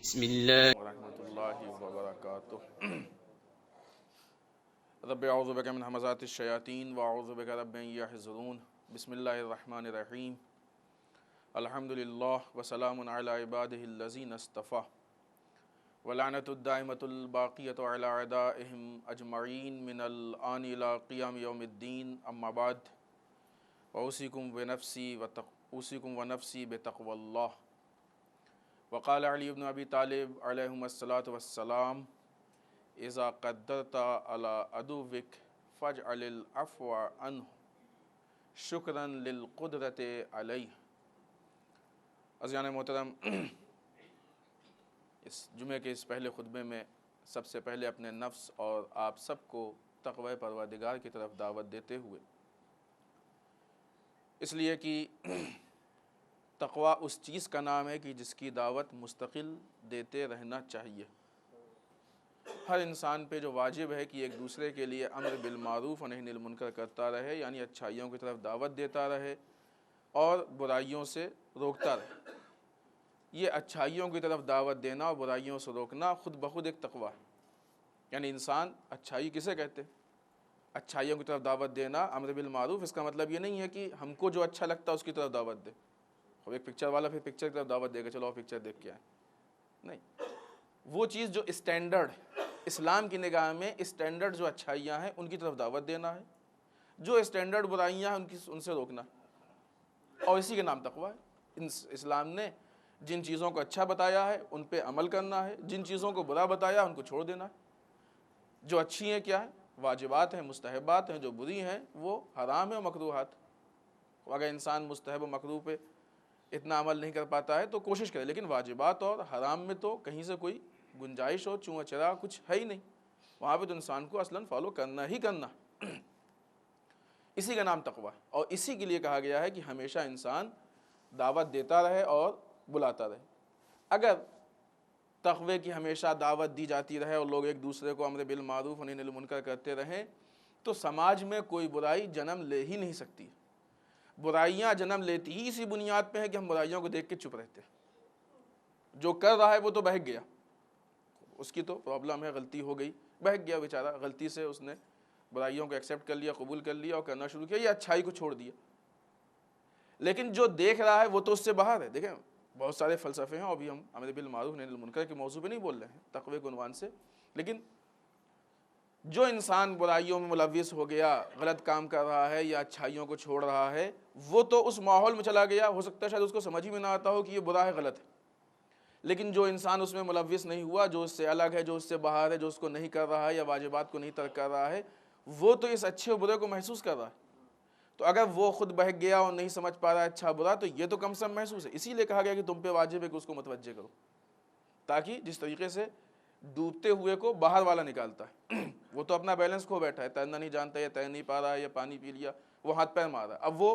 بسم الله ورحمۃ اللہ وبرکاتہ۔ رب اعوذ بک من همزات الشیاطین واعوذ بک رب ان یحضرون۔ بسم اللہ الرحمن الرحیم۔ الحمد للہ وسلام علی عبادہ الذین اصطفیٰ ولعنۃ الدائمۃ الباقیۃ علی اعدائہم اجمعین من الآن الی قیام یوم الدین، اما بعد، اوصیکم ونفسی بتقوی اللہ۔ وقال علی بن ابی طالب علیہم الصلاۃ والسلام: اذا قدرت علی عدوک فاجعل العفو عنہ شکرا للقدرت علیہ۔ عزیزان محترم، اس جمعے کے اس پہلے خطبے میں سب سے پہلے اپنے نفس اور آپ سب کو تقوی پروردگار کی طرف دعوت دیتے ہوئے، اس لیے کہ تقوی اس چیز کا نام ہے کہ جس کی دعوت مستقل دیتے رہنا چاہیے۔ ہر انسان پہ جو واجب ہے کہ ایک دوسرے کے لیے امر بالمعروف و نہی عن المنکر کرتا رہے، یعنی اچھائیوں کی طرف دعوت دیتا رہے اور برائیوں سے روکتا رہے۔ یہ اچھائیوں کی طرف دعوت دینا اور برائیوں سے روکنا خود بخود ایک تقوی ہے۔ یعنی انسان اچھائی کسے کہتے ہیں؟ اچھائیوں کی طرف دعوت دینا، امر بالمعروف، اس کا مطلب یہ نہیں ہے کہ ہم کو جو اچھا لگتا ہے اس کی طرف دعوت دے۔ اب ایک پکچر والا پھر پکچر کی طرف دعوت دے گا، چلو پکچر دیکھ کے آئیں، نہیں۔ وہ چیز جو اسٹینڈرڈ اسلام کی نگاہ میں اسٹینڈرڈ جو اچھائیاں ہیں ان کی طرف دعوت دینا ہے، جو اسٹینڈرڈ برائیاں ہیں ان سے روکنا ہے، اور اسی کے نام تقوی ہے۔ اسلام نے جن چیزوں کو اچھا بتایا ہے ان پہ عمل کرنا ہے، جن چیزوں کو برا بتایا ان کو چھوڑ دینا ہے۔ جو اچھی ہیں کیا ہے؟ واجبات ہیں، مستحبات ہیں، جو بری ہیں وہ حرام ہیں و مکروہات۔ اگر انسان مستحب و مکروہ پہ اتنا عمل نہیں کر پاتا ہے تو کوشش کرے، لیکن واجبات اور حرام میں تو کہیں سے کوئی گنجائش ہو چوں چرا کچھ ہے ہی نہیں، وہاں پہ تو انسان کو اصلاً فالو کرنا ہی کرنا۔ اسی کا نام تقوی ہے، اور اسی کے لیے کہا گیا ہے کہ ہمیشہ انسان دعوت دیتا رہے اور بلاتا رہے۔ اگر تقوی کی ہمیشہ دعوت دی جاتی رہے اور لوگ ایک دوسرے کو امر بالمعروف و نہی عن المنکر کرتے رہیں تو سماج میں کوئی برائی جنم لے ہی نہیں سکتی۔ برائیاں جنم لیتی ہی اسی بنیاد پہ ہے کہ ہم برائیوں کو دیکھ کے چپ رہتے ہیں۔ جو کر رہا ہے وہ تو بہک گیا، اس کی تو پرابلم ہے، غلطی ہو گئی، بہک گیا بیچارہ، غلطی سے اس نے برائیوں کو ایکسیپٹ کر لیا، قبول کر لیا اور کرنا شروع کیا، یہ اچھائی کو چھوڑ دیا۔ لیکن جو دیکھ رہا ہے وہ تو اس سے باہر ہے۔ دیکھیں بہت سارے فلسفے ہیں، ابھی ہم امر بالمعروف نہی عن المنکر کے موضوع پہ نہیں بول رہے ہیں، تقوی کے عنوان سے، لیکن جو انسان برائیوں میں ملوث ہو گیا، غلط کام کر رہا ہے یا اچھائیوں کو چھوڑ رہا ہے، وہ تو اس ماحول میں چلا گیا، ہو سکتا ہے شاید اس کو سمجھ ہی میں نہ آتا ہو کہ یہ برا ہے، غلط ہے۔ لیکن جو انسان اس میں ملوث نہیں ہوا، جو اس سے الگ ہے، جو اس سے باہر ہے، جو اس کو نہیں کر رہا ہے یا واجبات کو نہیں ترک کر رہا ہے، وہ تو اس اچھے اور برے کو محسوس کر رہا ہے۔ تو اگر وہ خود بہک گیا اور نہیں سمجھ پا رہا ہے اچھا برا، تو یہ تو کم سے کم محسوس ہے۔ اسی لیے کہا گیا کہ تم پہ واجب ہے کہ اس کو متوجہ کرو، تاکہ جس طریقے سے ڈوبتے ہوئے کو باہر والا نکالتا ہے، وہ تو اپنا بیلنس کھو بیٹھا ہے، تیرنا نہیں جانتا یا تیر نہیں پا رہا ہے یا پانی پی لیا، وہ ہاتھ پیر مار رہا ہے، اب وہ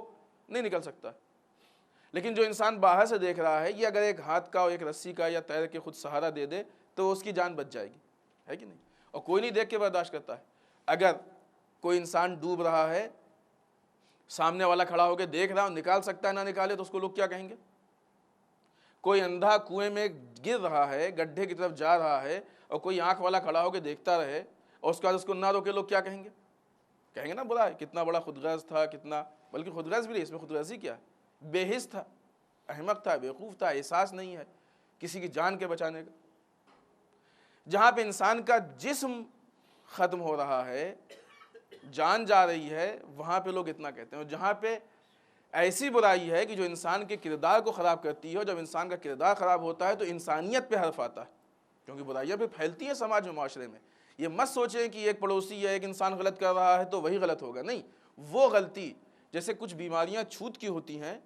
نہیں نکل سکتا۔ لیکن جو انسان باہر سے دیکھ رہا ہے، یہ اگر ایک ہاتھ کا اور ایک رسی کا یا تیر کے خود سہارا دے دے تو اس کی جان بچ جائے گی، ہے کہ نہیں؟ اور کوئی نہیں دیکھ کے برداشت کرتا ہے۔ اگر کوئی انسان ڈوب رہا ہے، سامنے والا کھڑا ہو کے دیکھ رہا ہے، نکال سکتا ہے نہ نکالے تو اس کو لوگ کیا کہیں گے؟ کوئی اندھا کنویں میں گر رہا ہے، گڈھے کی طرف جا رہا ہے، اور کوئی آنکھ والا کھڑا ہو کے دیکھتا رہے اور اس کے بعد اس کو نہ روکے، لوگ کیا کہیں گے؟ کہیں گے نا برا ہے، کتنا بڑا خود غرض تھا، کتنا، بلکہ خود غرض بھی نہیں، اس میں خود غرضی کیا ہے، بے حس تھا، احمق تھا، بیوقوف تھا، احساس نہیں ہے کسی کی جان کے بچانے کا۔ جہاں پہ انسان کا جسم ختم ہو رہا ہے، جان جا رہی ہے، وہاں پہ لوگ اتنا کہتے ہیں۔ اور جہاں پہ ایسی برائی ہے کہ جو انسان کے کردار کو خراب کرتی ہے، اور جب انسان کا کردار خراب ہوتا ہے تو انسانیت پہ حرف آتا ہے، کیونکہ برائیاں پہ پھیلتی ہیں سماج میں، معاشرے میں۔ یہ مت سوچیں کہ ایک پڑوسی یا ایک انسان غلط کر رہا ہے تو وہی غلط ہوگا، نہیں، وہ غلطی، جیسے کچھ بیماریاں چھوت کی ہوتی ہیں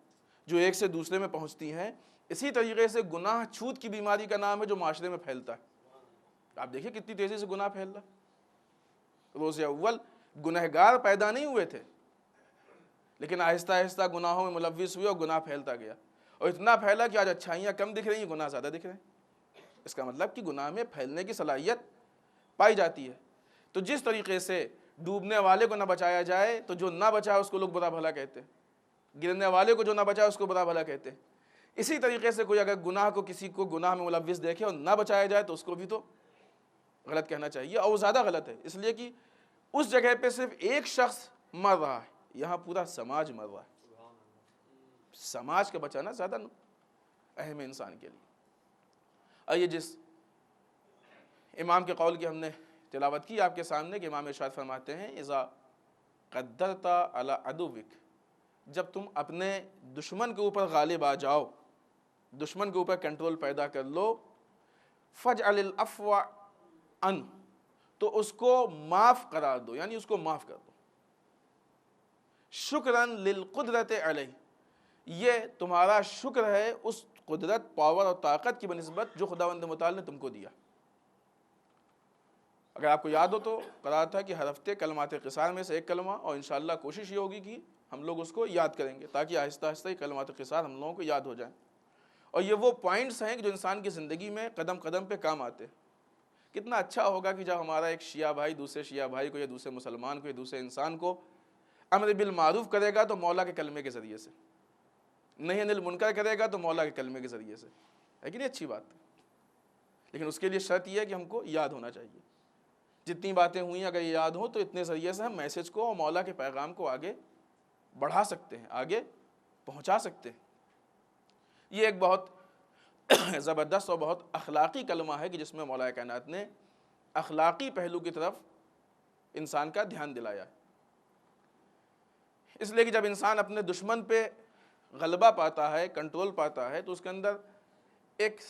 جو ایک سے دوسرے میں پہنچتی ہیں، اسی طریقے سے گناہ چھوت کی بیماری کا نام ہے جو معاشرے میں پھیلتا ہے۔ آپ دیکھیں کتنی تیزی سے گناہ پھیل رہا ہے۔ روز اول گنہگار پیدا نہیں ہوئے تھے، لیکن آہستہ آہستہ گناہوں میں ملوث ہوئے اور گناہ پھیلتا گیا، اور اتنا پھیلا کہ آج اچھائیاں کم دکھ رہی ہیں، گناہ زیادہ دکھ رہے ہیں۔ اس کا مطلب کہ گناہ میں پھیلنے کی صلاحیت پائی جاتی ہے۔ تو جس طریقے سے ڈوبنے والے کو نہ بچایا جائے تو جو نہ بچا اس کو لوگ برا بھلا کہتے ہیں، گرنے والے کو جو نہ بچا اس کو برا بھلا کہتے ہیں، اسی طریقے سے کوئی اگر گناہ کو کسی کو گناہ میں ملوث دیکھے اور نہ بچایا جائے تو اس کو بھی تو غلط کہنا چاہیے، اور وہ زیادہ غلط ہے، اس لیے کہ اس جگہ پہ صرف ایک شخص مر رہا ہے، یہاں پورا سماج مر رہا ہے۔ سماج کا بچانا زیادہ اہم ہے انسان کے لیے۔ آئیے جس امام کے قول کی ہم نے تلاوت کی آپ کے سامنے کہ امام ارشاد فرماتے ہیں اذا قدرت علی عدوک، جب تم اپنے دشمن کے اوپر غالب آ جاؤ، دشمن کے اوپر کنٹرول پیدا کر لو، فجعل العفو عنہ، تو اس کو معاف قرار دو، یعنی اس کو معاف کر دو، شکراً للقدرت علیہ، یہ تمہارا شکر ہے اس قدرت، پاور اور طاقت کی بنسبت جو خداوند متعال نے تم کو دیا۔ اگر آپ کو یاد ہو تو قرار تھا کہ ہر ہفتے کلمات قصار میں سے ایک کلمہ، اور انشاءاللہ کوشش یہ ہوگی کہ ہم لوگ اس کو یاد کریں گے تاکہ آہستہ آہستہ ہی کلمات قصار ہم لوگوں کو یاد ہو جائیں، اور یہ وہ پوائنٹس ہیں جو انسان کی زندگی میں قدم قدم پہ کام آتے ہیں۔ کتنا اچھا ہوگا کہ جب ہمارا ایک شیعہ بھائی دوسرے شیعہ بھائی کو، یا دوسرے مسلمان کو، یا دوسرے انسان کو امر بالمعروف کرے گا تو مولا کے کلمے کے ذریعے سے، نہی عن المنکر کرے گا تو مولا کے کلمے کے ذریعے سے، ہے کہ نہیں؟ اچھی بات ہے، لیکن اس کے لیے شرط یہ ہے کہ ہم کو یاد ہونا چاہیے۔ جتنی باتیں ہوئیں اگر یہ یاد ہوں تو اتنے ذریعے سے ہم میسج کو اور مولا کے پیغام کو آگے بڑھا سکتے ہیں، آگے پہنچا سکتے ہیں۔ یہ ایک بہت زبردست اور بہت اخلاقی کلمہ ہے کہ جس میں مولا کائنات نے اخلاقی پہلو کی طرف انسان کا دھیان دلایا ہے۔ اس لیے کہ جب انسان اپنے دشمن پہ غلبہ پاتا ہے، کنٹرول پاتا ہے، تو اس کے اندر ایک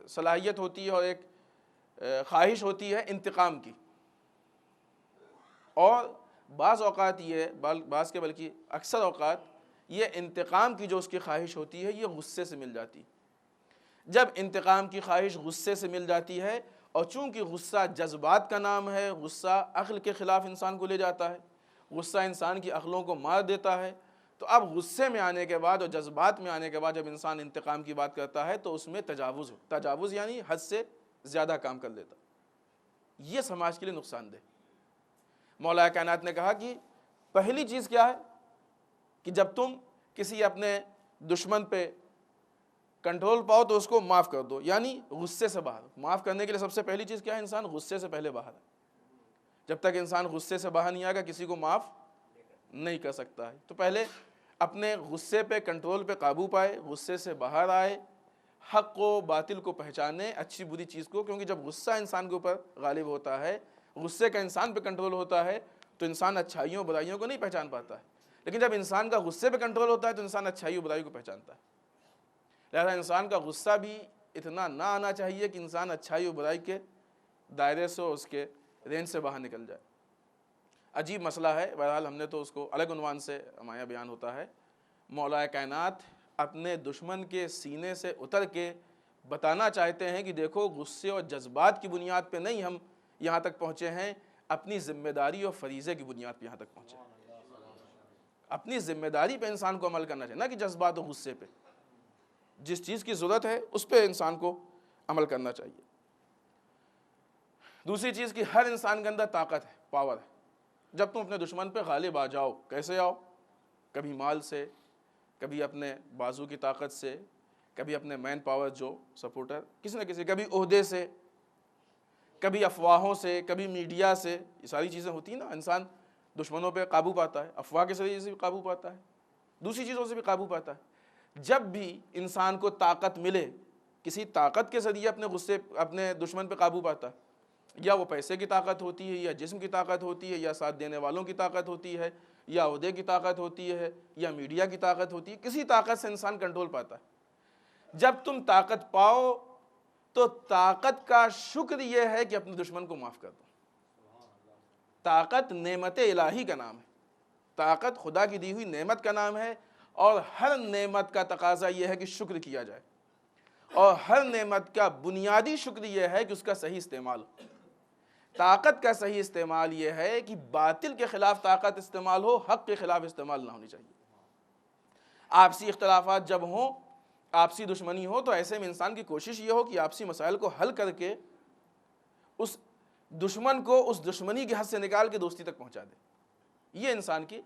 صلاحیت ہوتی ہے اور ایک خواہش ہوتی ہے انتقام کی، اور بعض اوقات یہ بعض کے بلکہ اکثر اوقات یہ انتقام کی جو اس کی خواہش ہوتی ہے یہ غصے سے مل جاتی ہے۔ جب انتقام کی خواہش غصے سے مل جاتی ہے، اور چونکہ غصہ جذبات کا نام ہے، غصہ عقل کے خلاف انسان کو لے جاتا ہے، غصہ انسان کی عقلوں کو مار دیتا ہے، تو اب غصے میں آنے کے بعد اور جذبات میں آنے کے بعد جب انسان انتقام کی بات کرتا ہے تو اس میں تجاوز یعنی حد سے زیادہ کام کر لیتا، یہ سماج کے لیے نقصان دہ۔ مولا کائنات نے کہا کہ پہلی چیز کیا ہے کہ جب تم کسی اپنے دشمن پہ کنٹرول پاؤ تو اس کو معاف کر دو، یعنی غصے سے باہر۔ معاف کرنے کے لیے سب سے پہلی چیز کیا ہے؟ انسان غصے سے پہلے باہر ہے۔ جب تک انسان غصے سے باہر نہیں آئے گا کسی کو معاف نہیں کر سکتا ہے۔ تو پہلے اپنے غصے پہ کنٹرول پہ قابو پائے، غصے سے باہر آئے، حق و باطل کو پہچانے، اچھی بری چیز کو، کیونکہ جب غصہ انسان کے اوپر غالب ہوتا ہے، غصے کا انسان پہ کنٹرول ہوتا ہے تو انسان اچھائیوں برائیوں کو نہیں پہچان پاتا ہے، لیکن جب انسان کا غصے پہ کنٹرول ہوتا ہے تو انسان اچھائی و برائی کو پہچانتا ہے۔ لہذا انسان کا غصہ بھی اتنا نہ آنا چاہیے کہ انسان اچھائی و برائی کے دائرے سے، اس کے رینج سے باہر نکل جائے۔ عجیب مسئلہ ہے، بہرحال ہم نے تو اس کو الگ عنوان سے ہمارا بیان ہوتا ہے۔ مولا کائنات اپنے دشمن کے سینے سے اتر کے بتانا چاہتے ہیں کہ دیکھو غصے اور جذبات کی بنیاد پہ نہیں ہم یہاں تک پہنچے ہیں، اپنی ذمہ داری اور فریضے کی بنیاد پہ یہاں تک پہنچے ہیں۔ اپنی ذمہ داری پہ انسان کو عمل کرنا چاہیے، نہ کہ جذبات و غصے پہ۔ جس چیز کی ضرورت ہے اس پہ انسان کو عمل کرنا چاہیے۔ دوسری چیز کہ ہر انسان کے اندر طاقت ہے، پاور ہے۔ جب تم اپنے دشمن پہ غالب آ جاؤ، کیسے آؤ؟ کبھی مال سے، کبھی اپنے بازو کی طاقت سے، کبھی اپنے مین پاور جو سپورٹر کسی نہ کسی، کبھی عہدے سے، کبھی افواہوں سے، کبھی میڈیا سے، یہ ساری چیزیں ہوتی ہیں نا۔ انسان دشمنوں پہ قابو پاتا ہے، افواہ کے ذریعے سے بھی قابو پاتا ہے، دوسری چیزوں سے بھی قابو پاتا ہے۔ جب بھی انسان کو طاقت ملے، کسی طاقت کے ذریعے اپنے دشمن پہ قابو پاتا ہے، یا وہ پیسے کی طاقت ہوتی ہے، یا جسم کی طاقت ہوتی ہے، یا ساتھ دینے والوں کی طاقت ہوتی ہے، یا عہدے کی طاقت ہوتی ہے، یا میڈیا کی طاقت ہوتی ہے، کسی طاقت سے انسان کنٹرول پاتا ہے۔ جب تم طاقت پاؤ تو طاقت کا شکر یہ ہے کہ اپنے دشمن کو معاف کر دو۔ طاقت نعمت الہی کا نام ہے، طاقت خدا کی دی ہوئی نعمت کا نام ہے، اور ہر نعمت کا تقاضا یہ ہے کہ شکر کیا جائے، اور ہر نعمت کا بنیادی شکر یہ ہے کہ اس کا صحیح استعمال ہو۔ طاقت کا صحیح استعمال یہ ہے کہ باطل کے خلاف طاقت استعمال ہو، حق کے خلاف استعمال نہ ہونی چاہیے۔ آپسی اختلافات جب ہوں، آپسی دشمنی ہو، تو ایسے میں انسان کی کوشش یہ ہو کہ آپسی مسائل کو حل کر کے اس دشمن کو اس دشمنی کی حد سے نکال کے دوستی تک پہنچا دے۔ یہ انسان کی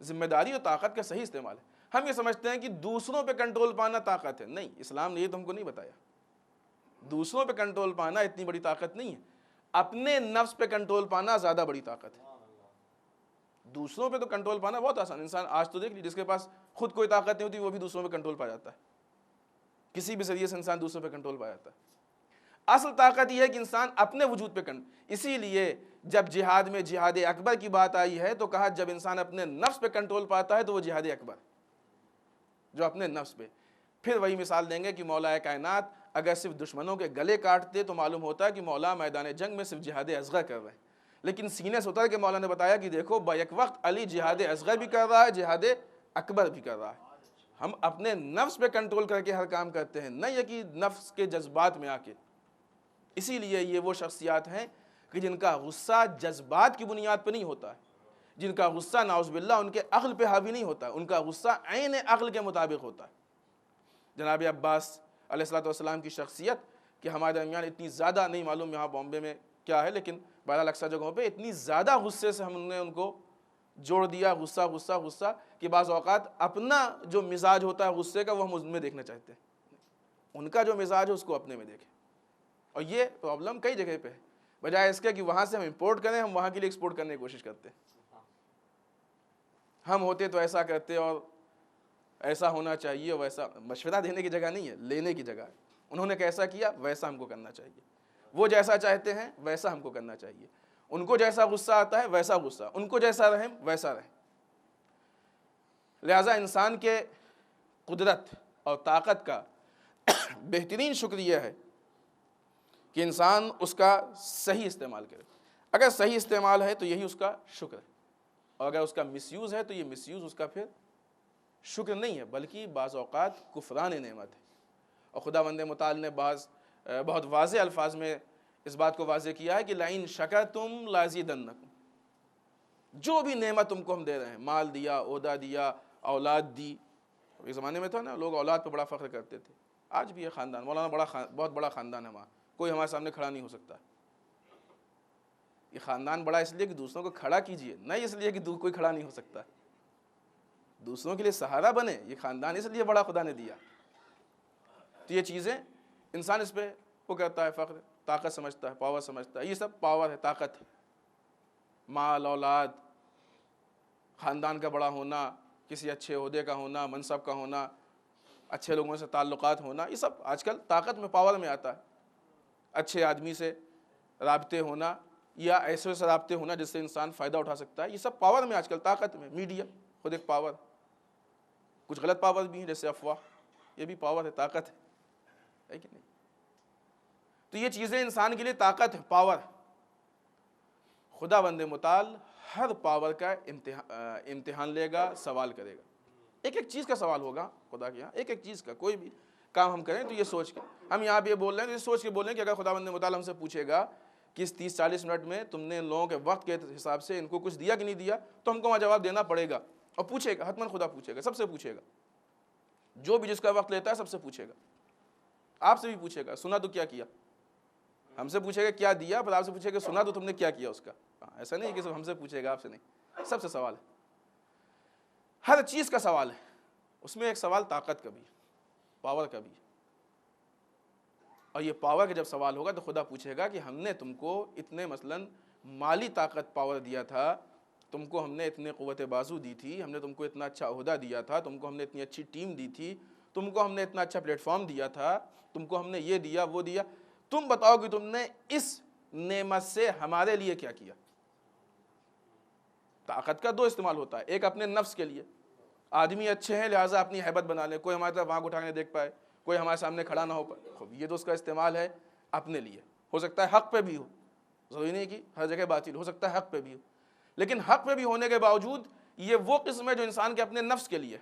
ذمہ داری اور طاقت کا صحیح استعمال ہے۔ ہم یہ سمجھتے ہیں کہ دوسروں پہ کنٹرول پانا طاقت ہے. نہیں، اسلام نے یہ تم کو نہیں بتایا. دوسروں پہ کنٹرول پانا اتنی بڑی طاقت نہیں ہے. اپنے نفس پہ کنٹرول پانا زیادہ بڑی طاقت ہے. دوسروں پہ تو کنٹرول پانا بہت آسان. انسان آج تو دیکھ لی، جس کے پاس خود کوئی طاقت نہیں ہوتی وہ بھی دوسروں پہ کنٹرول پا جاتا ہے. کسی بھی ذریعے سے انسان دوسروں پہ کنٹرول پا جاتا ہے. اصل طاقت یہ ہے کہ انسان اپنے وجود پہ اسی لیے جب جہاد میں جہاد اکبر کی بات آئی ہے تو کہا جب انسان اپنے نفس پہ کنٹرول پاتا ہے تو وہ جہاد اکبر، جو اپنے نفس پہ. پھر وہی مثال دیں گے کہ مولا کائنات اگر صرف دشمنوں کے گلے کاٹتے تو معلوم ہوتا ہے کہ مولا میدان جنگ میں صرف جہاد اصغر کر رہے ہیں، لیکن سینے سے اتر کے مولا نے بتایا کہ دیکھو بیک وقت علی جہاد اصغر بھی کر رہا ہے، جہاد اکبر بھی کر رہا ہے. ہم اپنے نفس پہ کنٹرول کر کے ہر کام کرتے ہیں، نہ یہ کہ نفس کے جذبات میں آ کے. اسی لیے یہ وہ شخصیات ہیں کہ جن کا غصہ جذبات کی بنیاد پہ نہیں ہوتا ہے، جن کا غصہ نعوذ باللہ ان کے عقل پہ حاوی نہیں ہوتا، ان کا غصہ عین عقل کے مطابق ہوتا ہے. جناب عباس علیہ السلام کی شخصیت کہ ہمارے درمیان اتنی زیادہ نہیں معلوم یہاں بامبے میں کیا ہے، لیکن بہرحال اکثر جگہوں پہ اتنی زیادہ غصے سے ہم نے ان کو جوڑ دیا، غصہ غصہ غصہ، کہ بعض اوقات اپنا جو مزاج ہوتا ہے غصے کا وہ ہم اس میں دیکھنا چاہتے ہیں، ان کا جو مزاج ہے اس کو اپنے میں دیکھیں. اور یہ پرابلم کئی جگہ پہ ہے. بجائے اس کے کہ وہاں سے ہم امپورٹ کریں، ہم وہاں کے لیے ایکسپورٹ کرنے کی کوشش کرتے ہیں. ہم ہوتے تو ایسا کرتے اور ایسا ہونا چاہیے، ویسا. مشورہ دینے کی جگہ نہیں ہے، لینے کی جگہ ہے. انہوں نے کیسا کیا ویسا ہم کو کرنا چاہیے، وہ جیسا چاہتے ہیں ویسا ہم کو کرنا چاہیے. ان کو جیسا غصہ آتا ہے ویسا غصہ، ان کو جیسا رحم ویسا رحم. لہٰذا انسان کے قدرت اور طاقت کا بہترین شکر یہ ہے کہ انسان اس کا صحیح استعمال کرے. اگر صحیح استعمال ہے تو یہی اس کا شکر ہے، اور اگر اس کا مس یوز ہے تو یہ مس یوز اس کا پھر شکر نہیں ہے بلکہ بعض اوقات کفران نعمت ہے. اور خداوند متعال نے بہت واضح الفاظ میں اس بات کو واضح کیا ہے کہ لَإِن شَكَرْتُمْ لَأَزِيدَنَّكُمْ. جو بھی نعمت تم کو ہم دے رہے ہیں، مال دیا، عہدہ دیا، اولاد دی. اس زمانے میں تھا نا، لوگ اولاد پہ بڑا فخر کرتے تھے. آج بھی یہ خاندان مولانا بہت بڑا خاندان ہے، وہاں کوئی ہمارے سامنے کھڑا نہیں ہو سکتا. یہ خاندان بڑا اس لیے کہ دوسروں کو کھڑا کیجئے، نہیں اس لیے کہ کوئی کھڑا نہیں ہو سکتا. دوسروں کے لیے سہارا بنے. یہ خاندان اس لیے بڑا خدا نے دیا. تو یہ چیزیں انسان اس پہ وہ کرتا ہے فخر، طاقت سمجھتا ہے، پاور سمجھتا ہے. یہ سب پاور ہے، طاقت ہے. مال، اولاد، خاندان کا بڑا ہونا، کسی اچھے عہدے کا ہونا، منصب کا ہونا، اچھے لوگوں سے تعلقات ہونا، یہ سب آج کل طاقت میں، پاور میں آتا ہے. اچھے آدمی سے رابطے ہونا یا ایسے سے رابطے ہونا جس سے انسان فائدہ اٹھا سکتا ہے، یہ سب پاور میں آج کل، طاقت میں. میڈیا خود ایک پاور. کچھ غلط پاور بھی ہیں جیسے افواہ، یہ بھی پاور ہے، طاقت ہے کہ نہیں؟ تو یہ چیزیں انسان کے لیے طاقت ہے، پاور. خداوند متعال ہر پاور کا امتحان لے گا، سوال کرے گا. ایک ایک چیز کا سوال ہوگا خدا کے یہاں، ایک ایک چیز کا. کوئی بھی کام ہم کریں تو یہ سوچ کے، ہم یہاں پہ یہ بول رہے ہیں تو یہ سوچ کے بول رہے ہیں کہ اگر خداوند متعال ہم سے پوچھے گا کہ اس 30-40 منٹ میں تم نے ان لوگوں کے وقت کے حساب سے ان کو کچھ دیا کہ نہیں دیا، تو ہم کو وہاں جواب دینا پڑے گا. اور پوچھے گا، حتماً خدا پوچھے گا، سب سے پوچھے گا. جو بھی جس کا وقت لیتا ہے سب سے پوچھے گا. آپ سے بھی پوچھے گا، سنا تو کیا کیا. ہم سے پوچھے گا کیا دیا، پر آپ سے پوچھے گا سنا تو تم نے کیا کیا اس کا. ایسا نہیں کہ صرف ہم سے پوچھے گا، آپ سے نہیں. سب سے سوال ہے، ہر چیز کا سوال ہے. اس میں ایک سوال طاقت کا بھی، پاور کا بھی. اور یہ پاور کا جب سوال ہوگا تو خدا پوچھے گا کہ ہم نے تم کو اتنے مثلاً مالی طاقت پاور دیا تھا، تم کو ہم نے اتنے قوت بازو دی تھی، ہم نے تم کو اتنا اچھا عہدہ دیا تھا، تم کو ہم نے اتنی اچھی ٹیم دی تھی، تم کو ہم نے اتنا اچھا پلیٹ فارم دیا تھا، تم کو ہم نے یہ دیا وہ دیا. تم بتاؤ کہ تم نے اس نعمت سے ہمارے لیے کیا کیا. طاقت کا دو استعمال ہوتا ہے، ایک اپنے نفس کے لیے، آدمی اچھے ہیں لہٰذا اپنی ہیبت بنا لیں، کوئی ہماری طرف آنکھ اٹھا کے دیکھ پائے، کوئی ہمارے سامنے کھڑا نہ ہو پائے. یہ تو اس کا استعمال ہے اپنے لیے. ہو سکتا ہے حق پہ بھی ہو، ضروری نہیں کہ ہر جگہ باطل، ہو سکتا ہے حق پہ بھی ہو. لیکن حق پہ بھی ہونے کے باوجود یہ وہ قسم ہے جو انسان کے اپنے نفس کے لیے.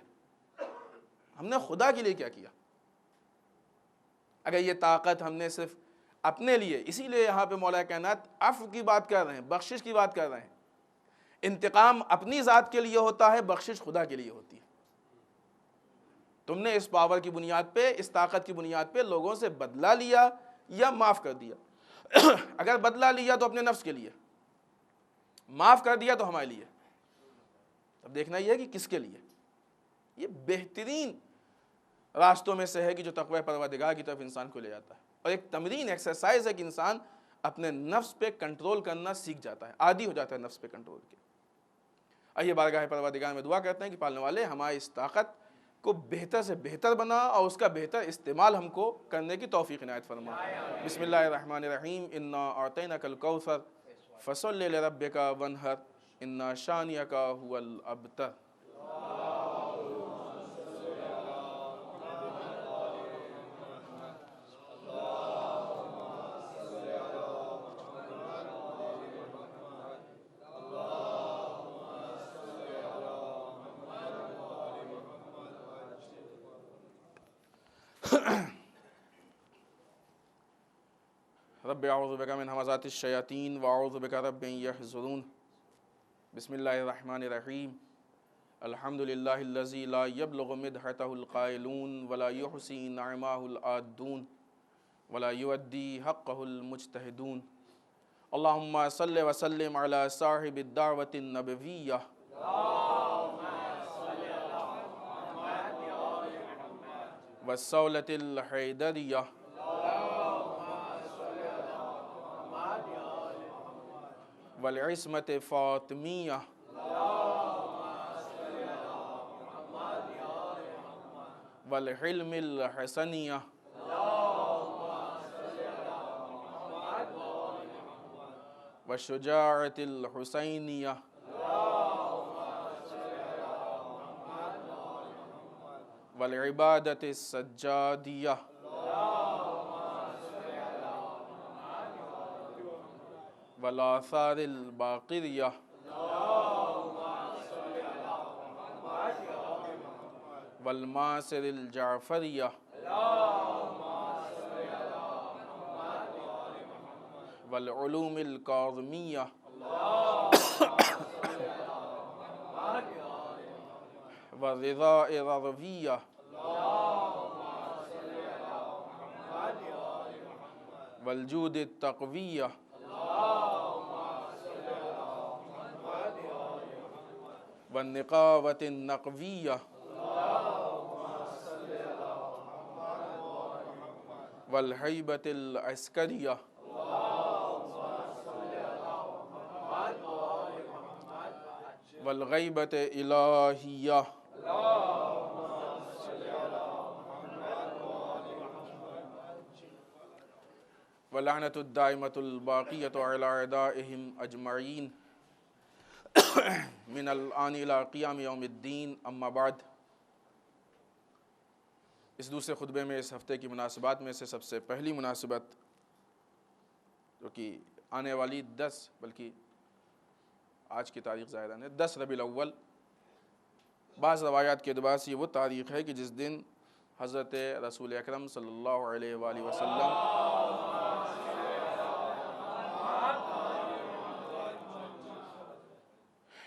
ہم نے خدا کے لیے کیا کیا؟ اگر یہ طاقت ہم نے صرف اپنے لیے، اسی لیے یہاں پہ مولا کائنات عفو کی بات کر رہے ہیں، بخشش کی بات کر رہے ہیں. انتقام اپنی ذات کے لیے ہوتا ہے، بخشش خدا کے لیے ہوتی ہے. تم نے اس پاور کی بنیاد پہ، اس طاقت کی بنیاد پہ لوگوں سے بدلہ لیا یا معاف کر دیا. اگر بدلہ لیا تو اپنے نفس کے لیے، معاف کر دیا تو ہمارے لیے. اب دیکھنا یہ ہے کہ کس کے لیے. یہ بہترین راستوں میں سے ہے کہ جو تقوی پروردگار کی طرف انسان کو لے جاتا ہے، اور ایک تمرین ایکسرسائز ہے کہ انسان اپنے نفس پہ کنٹرول کرنا سیکھ جاتا ہے، عادی ہو جاتا ہے نفس پہ کنٹرول کے۔ آئیے بارگاہ پروردگار میں دعا کرتے ہیں کہ پالنے والے ہماری اس طاقت کو بہتر سے بہتر بنا اور اس کا بہتر استعمال ہم کو کرنے کی توفیق عنایت فرما۔ بسم اللہ الرحمن الرحیم، انا اعطیناک الکوثر فصل لربک وانحر ان شانئک هو الابتر۔ رب اعوذ بک من همزات الشیاطین واعوذ بک رب ان یحضرون۔ بسم اللہ الرحمن الرحیم، الحمد للہ الذی لا یبلغ مدحتہ القائلون ولا یحصی نعماہ العادون ولا یؤدی حقہ المجتہدون۔ اللہم صل وسلم علی صاحب الدعوة النبویہ والصولة الحیدریہ والعصمة فاطمیہ والحلم الحسنیہ والشجاعة الحسینیہ والعبادة السجادیہ والآثار الباقریہ والماسر الجعفریہ والعلوم الکاظمیہ والرضاء الرضویہ والجود التقویہ والنقاوة النقویہ والہیبة العسکریہ والغیبة الہیہ واللعنة الدائمة الباقية على أعدائهم أجمعين من الآن إلى قیام یوم الدین، اما بعد۔ اس دوسرے خطبے میں اس ہفتے کی مناسبات میں سے سب سے پہلی مناسبت جو کہ آنے والی 10 بلکہ آج کی تاریخ ظاہراً ہے 10 ربیع الاول، بعض روایات کے اعتبار سے یہ وہ تاریخ ہے کہ جس دن حضرت رسول اکرم صلی اللہ علیہ وآلہ وسلم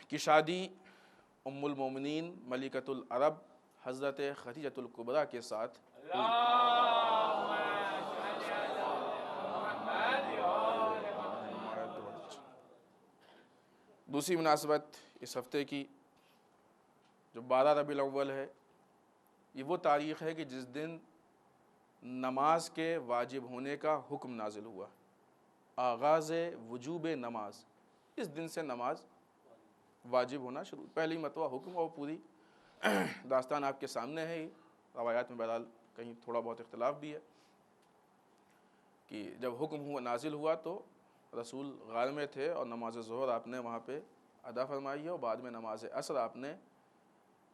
کی شادی ام المومنین ملکۃ العرب حضرت خدیجۃ الکبریٰ کے ساتھ ہوئی۔ دوسری مناسبت اس ہفتے کی جو 12 ربیع الاول ہے، یہ وہ تاریخ ہے کہ جس دن نماز کے واجب ہونے کا حکم نازل ہوا، آغاز وجوب نماز، اس دن سے نماز واجب ہونا شروع، پہلی مرتبہ حکم، اور پوری داستان آپ کے سامنے ہے، روایات میں بہرحال کہیں تھوڑا بہت اختلاف بھی ہے کہ جب حکم نازل ہوا تو رسول غار میں تھے اور نماز ظہر آپ نے وہاں پہ ادا فرمائی ہے، اور بعد میں نماز عصر آپ نے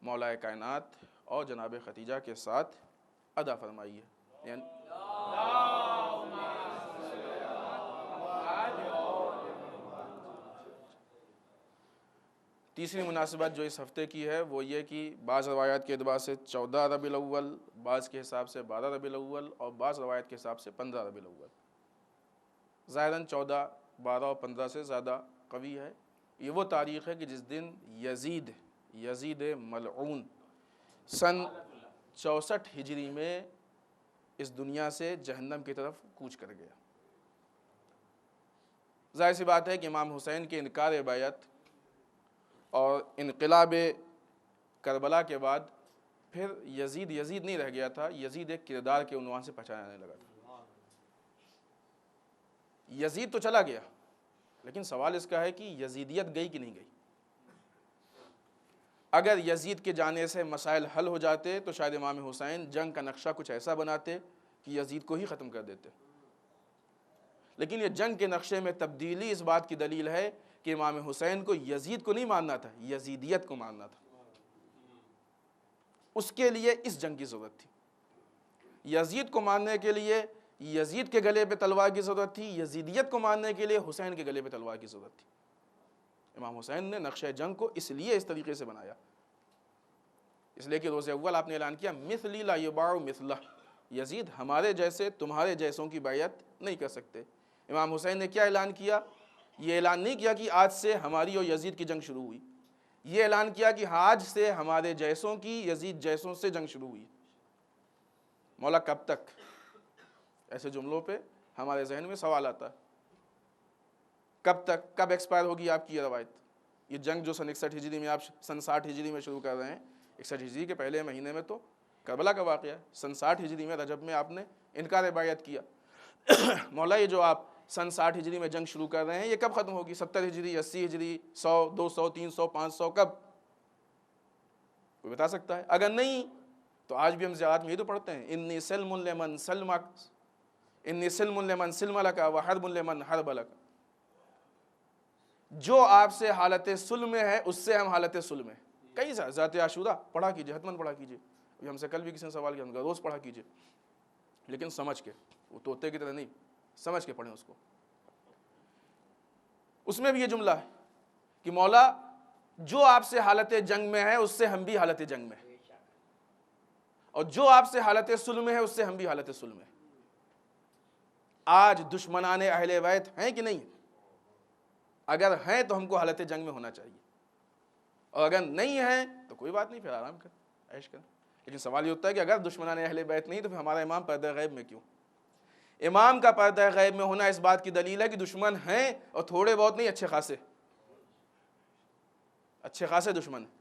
مولا کائنات اور جناب خدیجہ کے ساتھ ادا فرمائی ہے۔ یعنی تیسری مناسبت جو اس ہفتے کی ہے وہ یہ کہ بعض روایات کے اعتبار سے 14 ربیع الاول، بعض کے حساب سے 12 ربیع الاول، اور بعض روایت کے حساب سے 15 ربیع الاول۔ ظاہراً 14، 12 اور 15 سے زیادہ قوی ہے۔ یہ وہ تاریخ ہے کہ جس دن یزید ملعون سن 64 ہجری میں اس دنیا سے جہنم کی طرف کوچ کر گیا۔ ظاہر سی بات ہے کہ امام حسین کے انکار بیعت اور انقلاب کربلا کے بعد پھر یزید نہیں رہ گیا تھا، یزید ایک کردار کے عنوان سے پہچانا جانے لگا تھا۔ یزید تو چلا گیا، لیکن سوال اس کا ہے کہ یزیدیت گئی کہ نہیں گئی؟ اگر یزید کے جانے سے مسائل حل ہو جاتے تو شاید امام حسین جنگ کا نقشہ کچھ ایسا بناتے کہ یزید کو ہی ختم کر دیتے، لیکن یہ جنگ کے نقشے میں تبدیلی اس بات کی دلیل ہے کہ امام حسین کو یزید کو نہیں ماننا تھا، یزیدیت کو ماننا تھا۔ اس کے لیے اس جنگ کی ضرورت تھی۔ یزید کو ماننے کے لیے یزید کے گلے پہ تلوار کی ضرورت تھی، یزیدیت کو ماننے کے لیے حسین کے گلے پہ تلوار کی ضرورت تھی۔ امام حسین نے نقشہ جنگ کو اس لیے اس طریقے سے بنایا، اس لیے کہ روز اول آپ نے اعلان کیا مثلی لا یباع مثلہ، یزید ہمارے جیسے تمہارے جیسوں کی بیعت نہیں کر سکتے۔ امام حسین نے کیا اعلان کیا؟ یہ اعلان نہیں کیا کہ آج سے ہماری اور یزید کی جنگ شروع ہوئی، یہ اعلان کیا کہ آج سے ہمارے جیسوں کی یزید جیسوں سے جنگ شروع ہوئی۔ مولا کب تک؟ ایسے جملوں پہ ہمارے ذہن میں سوال آتا ہے، کب تک، کب ایکسپائر ہوگی آپ کی یہ روایت؟ یہ جنگ جو سن 61 ہجری میں آپ سن 60 ہجری میں شروع کر رہے ہیں، 61 ہجری کے پہلے مہینے میں تو کربلا کا واقعہ ہے، سن 60 ہجری میں رجب میں آپ نے انکار بیعت کیا۔ مولا یہ جو آپ سن 60 ہجری میں جنگ شروع کر رہے ہیں یہ کب ختم ہوگی؟ 70 ہجری، 80 ہجری، 100، 200، 300، 500، کب؟ کوئی بتا سکتا ہے؟ اگر نہیں تو آج بھی ہم زیارات میں یہ تو پڑھتے ہیں انی سلم لمن سلمک، انی سلم لمن سلم لک وحرب لمن حرب لک، جو آپ سے حالت سلم میں ہے اس سے ہم حالت سلم میں۔ کئی ذات عاشورہ پڑھا کیجئے، حتماً پڑھا کیجئے، ہم سے کل بھی کسی نے سوال کیا، ہم روز پڑھا کیجئے، لیکن سمجھ کے، وہ طوطے کی طرح نہیں، سمجھ کے پڑھیں اس کو۔ اس میں بھی یہ جملہ ہے کہ مولا جو آپ سے حالت جنگ میں ہے اس سے ہم بھی حالت جنگ میں ہیں، اور جو آپ سے حالت سلم میں ہے اس سے ہم بھی حالت سلم میں ہیں۔ آج دشمنان اہل بیت ہیں کہ نہیں؟ اگر ہیں تو ہم کو حالت جنگ میں ہونا چاہیے، اور اگر نہیں ہیں تو کوئی بات نہیں، پھر آرام کر، عیش کر۔ لیکن سوال یہ ہوتا ہے کہ اگر دشمنان اہل بیت نہیں تو پھر ہمارا امام پردہ غیب میں کیوں؟ امام کا پردہ غیب میں ہونا اس بات کی دلیل ہے کہ دشمن ہیں، اور تھوڑے بہت نہیں، اچھے خاصے دشمن ہیں۔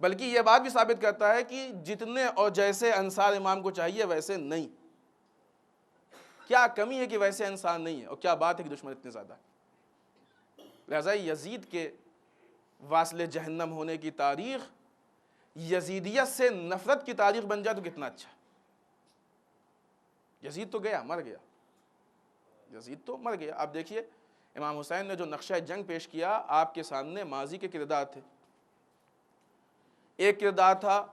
بلکہ یہ بات بھی ثابت کرتا ہے کہ جتنے اور جیسے انصار امام کو چاہیے ویسے نہیں۔ کیا کمی ہے کہ ویسے انصار نہیں ہے، اور کیا بات ہے کہ دشمن اتنے زیادہ ہے۔ لہذا یزید کے واصل جہنم ہونے کی تاریخ یزیدیت سے نفرت کی تاریخ بن جائے تو کتنا اچھا۔ یزید تو گیا، مر گیا، یزید تو مر گیا۔ آپ دیکھیے امام حسین نے جو نقشہ جنگ پیش کیا، آپ کے سامنے ماضی کے کردار تھے۔ ایک کردار تھا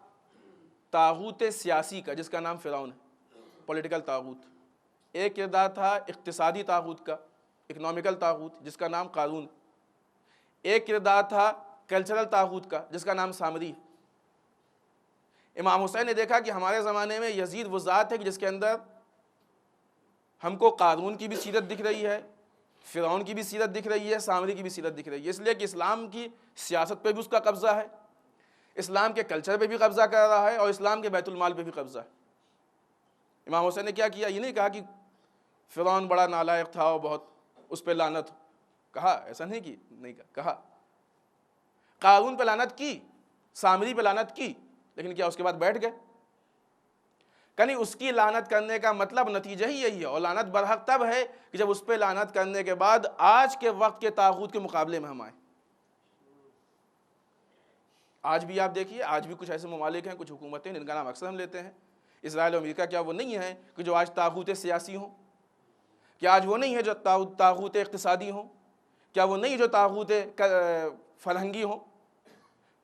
طاغوت سیاسی کا جس کا نام فرعون ہے، پولیٹیکل طاغوت۔ ایک کردار تھا اقتصادی طاغوت کا، اکنامیکل طاغوت، جس کا نام قارون۔ ایک کردار تھا کلچرل طاغوت کا جس کا نام سامری۔ امام حسین نے دیکھا کہ ہمارے زمانے میں یزید وہ ذات ہے کہ جس کے اندر ہم کو قارون کی بھی سیرت دکھ رہی ہے، فرعون کی بھی سیرت دکھ رہی ہے، سامری کی بھی سیرت دکھ رہی ہے، اس لیے کہ اسلام کی سیاست پہ بھی اس کا قبضہ ہے، اسلام کے کلچر پہ بھی قبضہ کر رہا ہے، اور اسلام کے بیت المال پہ بھی قبضہ ہے۔ امام حسین نے کیا کیا؟ یہ نہیں کہا کہ فرعون بڑا نالائق تھا اور بہت اس پہ لعنت ہو، کہا ایسا نہیں کی، نہیں کہا قارون پہ لعنت کی، سامری پہ لعنت کی، لیکن کیا اس کے بعد بیٹھ گئے؟ یعنی اس کی لعنت کرنے کا مطلب نتیجہ ہی یہی ہے، اور لعنت برحق تب ہے کہ جب اس پہ لعنت کرنے کے بعد آج کے وقت کے طاغوت کے مقابلے میں ہم آئیں۔ آج بھی آپ دیکھیے، آج بھی کچھ ایسے ممالک ہیں، کچھ حکومتیں جن کا نام اکثر ہم لیتے ہیں، اسرائیل اور امریکہ، کیا وہ نہیں ہیں کہ جو آج طاغوت سیاسی ہوں؟ کیا آج وہ نہیں ہے جو طاغوت اقتصادی ہوں؟ کیا وہ نہیں جو طاغوت فرہنگی ہوں؟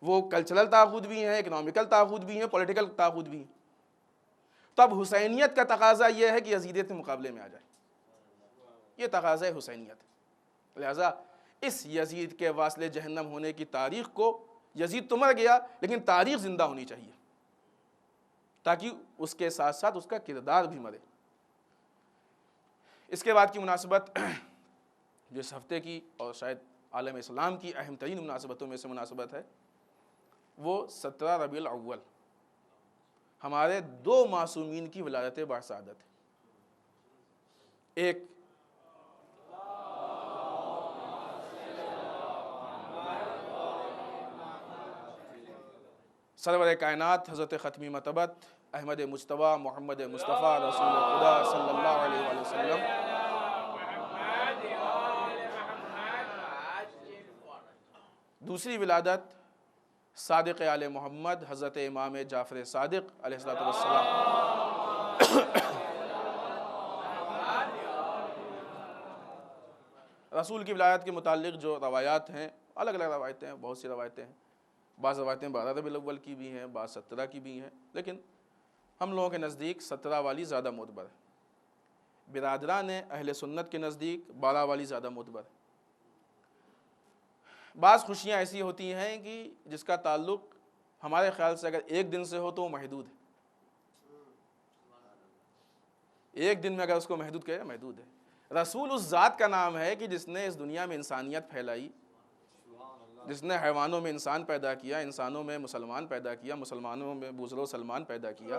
وہ کلچرل طاغوت بھی ہیں، اکنامیکل طاغوت بھی ہیں، پولیٹیکل طاغوت بھی ہیں۔ تو اب حسینیت کا تقاضا یہ ہے کہ یزیدیت کے مقابلے میں آ جائے، یہ تقاضا ہے حسینیت۔ لہذا اس یزید کے واصل جہنم ہونے کی تاریخ کو، یزید تو مر گیا لیکن تاریخ زندہ ہونی چاہیے تاکہ اس کے ساتھ ساتھ اس کا کردار بھی مرے۔ اس کے بعد کی مناسبت جو اس ہفتے کی اور شاید عالم اسلام کی اہم ترین مناسبتوں میں سے مناسبت ہے، وہ 17 ربیع الاول ہمارے دو معصومین کی ولادت باسعادت ہے۔ ایک سرور کائنات حضرت ختمی مطبت احمد مجتبیٰ محمد مصطفیٰ رسول خدا صلی اللہ علیہ وآلہ وسلم، دوسری ولادت صادق آل محمد حضرت امام جعفر صادق علیہ السلام، رسول کی ولادت کے متعلق جو روایات ہیں، الگ الگ روایتیں ہیں، بہت سی روایتیں ہیں، بعض روایتیں 12 ربیع الاول کی بھی ہیں، بعض 17 کی بھی ہیں، لیکن ہم لوگوں کے نزدیک 17 والی زیادہ معتبر ہے، برادران اہل سنت کے نزدیک 12 والی زیادہ معتبر ہے۔ بعض خوشیاں ایسی ہوتی ہیں کہ جس کا تعلق ہمارے خیال سے اگر ایک دن سے ہو تو وہ محدود ہے، ایک دن میں اگر اس کو محدود کہے محدود ہے۔ رسول اس ذات کا نام ہے کہ جس نے اس دنیا میں انسانیت پھیلائی، جس نے حیوانوں میں انسان پیدا کیا، انسانوں میں مسلمان پیدا کیا، مسلمانوں میں بزرگ سلمان پیدا کیا۔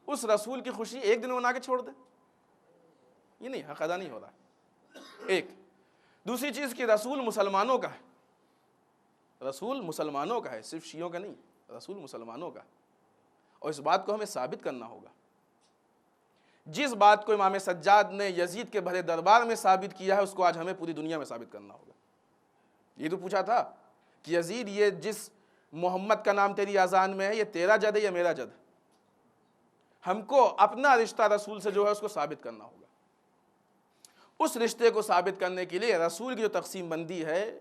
اس رسول کی خوشی ایک دن منا کے چھوڑ دے، یہ نہیں، حق ادا نہیں ہو رہا۔ ایک دوسری چیز کہ رسول مسلمانوں کا ہے، رسول مسلمانوں کا ہے، صرف شیعوں کا نہیں، رسول مسلمانوں کا، اور اس بات کو ہمیں ثابت کرنا ہوگا۔ جس بات کو امام سجاد نے یزید کے بھرے دربار میں ثابت کیا ہے، اس کو آج ہمیں پوری دنیا میں ثابت کرنا ہوگا۔ یہ تو پوچھا تھا کہ یزید، یہ جس محمد کا نام تیری اذان میں ہے، یہ تیرا جد ہے یا میرا جد ہے؟ ہم کو اپنا رشتہ رسول سے جو ہے اس کو ثابت کرنا ہوگا۔ اس رشتے کو ثابت کرنے کے لیے رسول کی جو تقسیم بندی ہے،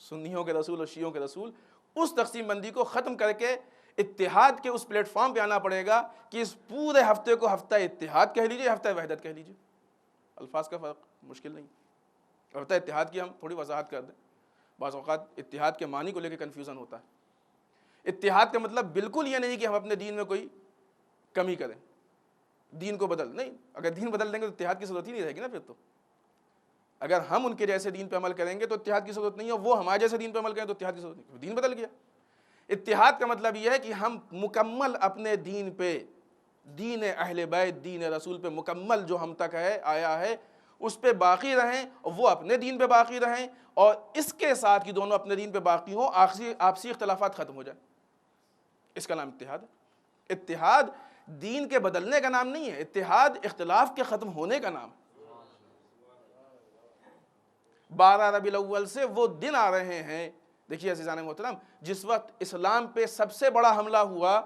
سنیوں کے رسول اور شیعوں کے رسول، اس تقسیم بندی کو ختم کر کے اتحاد کے اس پلیٹ فارم پہ آنا پڑے گا کہ اس پورے ہفتے کو ہفتہ اتحاد کہہ لیجئے، ہفتہ وحدت کہہ لیجئے، الفاظ کا فرق مشکل نہیں۔ ہفتہ اتحاد کی ہم تھوڑی وضاحت کر دیں، بعض اوقات اتحاد کے معنی کو لے کے کنفیوژن ہوتا ہے۔ اتحاد کا مطلب بالکل یہ نہیں کہ ہم اپنے دین میں کوئی کمی کریں، دین کو بدل نہیں، اگر دین بدل دیں گے تو اتحاد کی ضرورت ہی نہیں رہے گی نا۔ پھر تو اگر ہم ان کے جیسے دین پہ عمل کریں گے تو اتحاد کی ضرورت نہیں ہے، وہ ہمارے جیسے دین پہ عمل کریں تو اتحاد کی ضرورت نہیں، دین بدل گیا۔ اتحاد کا مطلب یہ ہے کہ ہم مکمل اپنے دین پہ، دین اہل بیت، دین رسول پہ مکمل جو ہم تک ہے آیا ہے اس پہ باقی رہیں، اور وہ اپنے دین پہ باقی رہیں، اور اس کے ساتھ کہ دونوں اپنے دین پہ باقی ہوں، آپسی اختلافات ختم ہو جائیں۔ اس کا نام اتحاد ہے۔ اتحاد دین کے بدلنے کا نام نہیں ہے، اتحاد اختلاف کے ختم ہونے کا نام ہے۔ 12 ربیع الاول سے وہ دن آ رہے ہیں، دیکھیے عزیزان محترم، جس وقت اسلام پہ سب سے بڑا حملہ ہوا،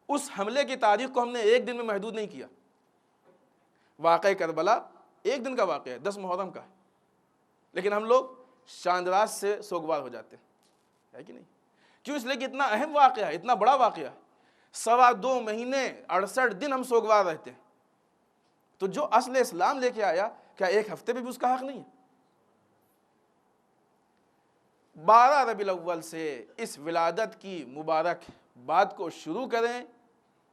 اس حملے کی تاریخ کو ہم نے ایک دن میں محدود نہیں کیا۔ واقعہ کربلا ایک دن کا واقعہ ہے، 10 محرم کا ہے، لیکن ہم لوگ چاند سے سوگوار ہو جاتے ہیں، ہے کہ نہیں؟ کیوں؟ اس لیے کہ اتنا اہم واقعہ ہے، اتنا بڑا واقعہ ہے، 2.25 مہینے 68 دن ہم سوگوار رہتے ہیں۔ تو جو اصل اسلام لے کے آیا، کیا ایک ہفتے پہ بھی اس کا حق نہیں ہے؟ 12 ربیع الاول سے اس ولادت کی مبارک بات کو شروع کریں،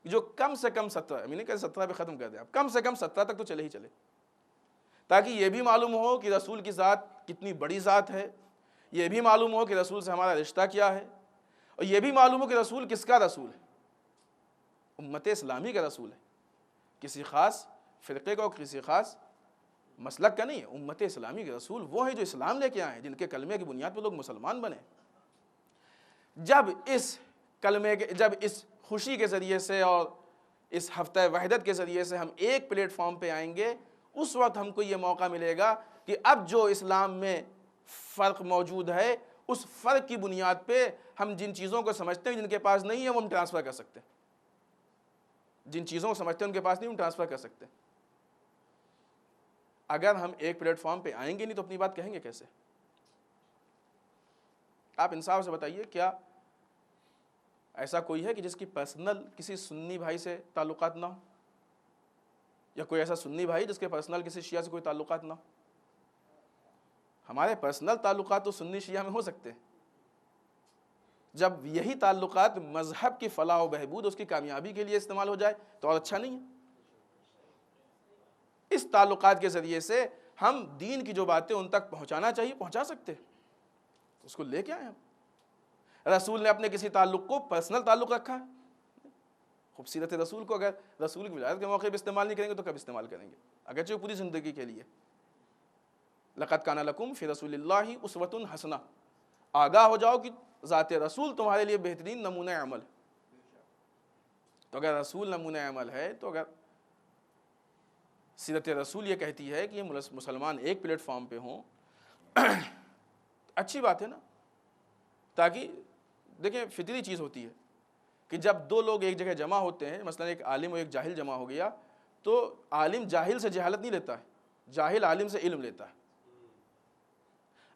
جو کم سے کم 17، میں نہیں کہہ 17 پہ ختم کر دیں، آپ کم سے کم 17 تک تو چلے ہی چلے، تاکہ یہ بھی معلوم ہو کہ رسول کی ذات کتنی بڑی ذات ہے، یہ بھی معلوم ہو کہ رسول سے ہمارا رشتہ کیا ہے، اور یہ بھی معلوم ہو کہ رسول کس کا رسول ہے، امت اسلامی کا رسول ہے، کسی خاص فرقے کا، کسی خاص مسلک کا نہیں ہے، امت اسلامی کے رسول وہ ہیں جو اسلام لے کے آئے ہیں، جن کے کلمے کی بنیاد پر لوگ مسلمان بنے۔ جب اس خوشی کے ذریعے سے اور اس ہفتہ وحدت کے ذریعے سے ہم ایک پلیٹ فارم پہ آئیں گے، اس وقت ہم کو یہ موقع ملے گا کہ اب جو اسلام میں فرق موجود ہے، اس فرق کی بنیاد پہ ہم جن چیزوں کو سمجھتے ہیں جن کے پاس نہیں ہے، وہ ہم ٹرانسفر کر سکتے ہیں۔ جن چیزوں کو سمجھتے ہیں ان کے پاس نہیں، ہم ٹرانسفر کر سکتے ہیں۔ اگر ہم ایک پلیٹ فارم پہ آئیں گے نہیں تو اپنی بات کہیں گے کیسے؟ آپ انصاف سے بتائیے، کیا ایسا کوئی ہے کہ جس کی پرسنل کسی سنی بھائی سے تعلقات نہ ہو، یا کوئی ایسا سنی بھائی جس کے پرسنل کسی شیعہ سے کوئی تعلقات نہ ہو؟ ہمارے پرسنل تعلقات تو سنی شیعہ میں ہو سکتے ہیں، جب یہی تعلقات مذہب کی فلاح و بہبود، اس کی کامیابی کے لیے استعمال ہو جائے تو اور اچھا نہیں ہے۔ اس تعلقات کے ذریعے سے ہم دین کی جو باتیں ان تک پہنچانا چاہیے پہنچا سکتے ہیں، اس کو لے کے آئے ہم۔ رسول نے اپنے کسی تعلق کو پرسنل تعلق رکھا ہے، خوبصورت رسول کو اگر رسول کی ولادت کے موقع پہ استعمال نہیں کریں گے تو کب استعمال کریں گے؟ اگرچہ پوری زندگی کے لیے۔ لقد کان لکم فی رسول اللہ اسوۃ حسنہ، آگاہ ہو جاؤ کہ ذات رسول تمہارے لیے بہترین نمونہ عمل ہے۔ تو اگر رسول نمونہ عمل ہے تو اگر سیرت رسول یہ کہتی ہے کہ یہ مسلمان ایک پلیٹ فارم پہ ہوں اچھی بات ہے نا۔ تاکہ دیکھیں فطری چیز ہوتی ہے کہ جب دو لوگ ایک جگہ جمع ہوتے ہیں، مثلا ایک عالم اور ایک جاہل جمع ہو گیا، تو عالم جاہل سے جہالت نہیں لیتا ہے، جاہل عالم سے علم لیتا ہے۔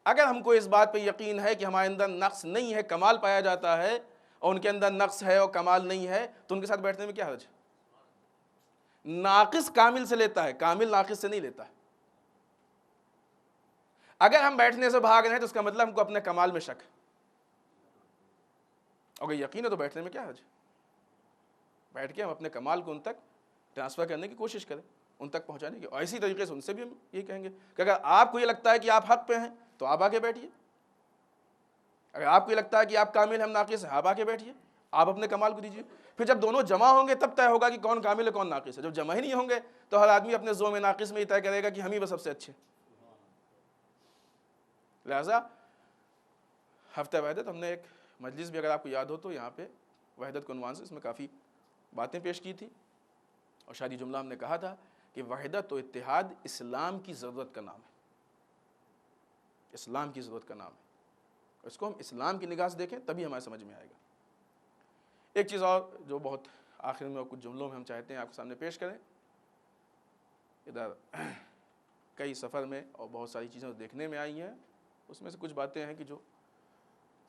اگر ہم کو اس بات پہ یقین ہے کہ ہمارے اندر نقص نہیں ہے، کمال پایا جاتا ہے، اور ان کے اندر نقص ہے اور کمال نہیں ہے، تو ان کے ساتھ بیٹھنے میں کیا حرج ہے؟ ناقص کامل سے لیتا ہے، کامل ناقص سے نہیں لیتا ہے۔ اگر ہم بیٹھنے سے بھاگ رہے ہیں تو اس کا مطلب ہم کو اپنے کمال میں شک ہے، اگر یقین ہے تو بیٹھنے میں کیا حرج ہے؟ بیٹھ کے ہم اپنے کمال کو ان تک ٹرانسفر کرنے کی کوشش کریں، ان تک پہنچانے کی۔ اور اسی طریقے سے ان سے بھی ہم یہ کہیں گے کہ اگر آپ کو یہ لگتا ہے کہ آپ حق پہ ہیں تو آپ آگے بیٹھیے، اگر آپ کو یہ لگتا ہے کہ آپ کامل ہم ناقص ہیں، آپ آگے بیٹھیے، آپ اپنے کمال کو دیجیے۔ پھر جب دونوں جمع ہوں گے تب طے ہوگا کہ کون کامل ہے کون ناقص ہے۔ جب جمع ہی نہیں ہوں گے تو ہر آدمی اپنے ذوق میں ناقص میں ہی طے کرے گا کہ ہم ہی بس سب سے اچھے۔ لہٰذا ہفتہ وحدت ہم نے ایک مجلس بھی اگر آپ کو یاد ہو تو یہاں پہ وحدت کے عنوان سے اس میں کافی باتیں پیش کی تھی، اور شادی جملہ ہم نے کہا تھا کہ وحدت و اتحاد اسلام کی ضرورت کا نام ہے، اسلام کی ضرورت کا نام ہے۔ اس کو ہم اسلام کی نگاہ سے دیکھیں تبھی ہمارے سمجھ میں آئے گا۔ ایک چیز اور جو بہت آخر میں اور کچھ جملوں میں ہم چاہتے ہیں آپ کے سامنے پیش کریں، ادھر کئی سفر میں اور بہت ساری چیزیں دیکھنے میں آئی ہیں، اس میں سے کچھ باتیں ہیں کہ جو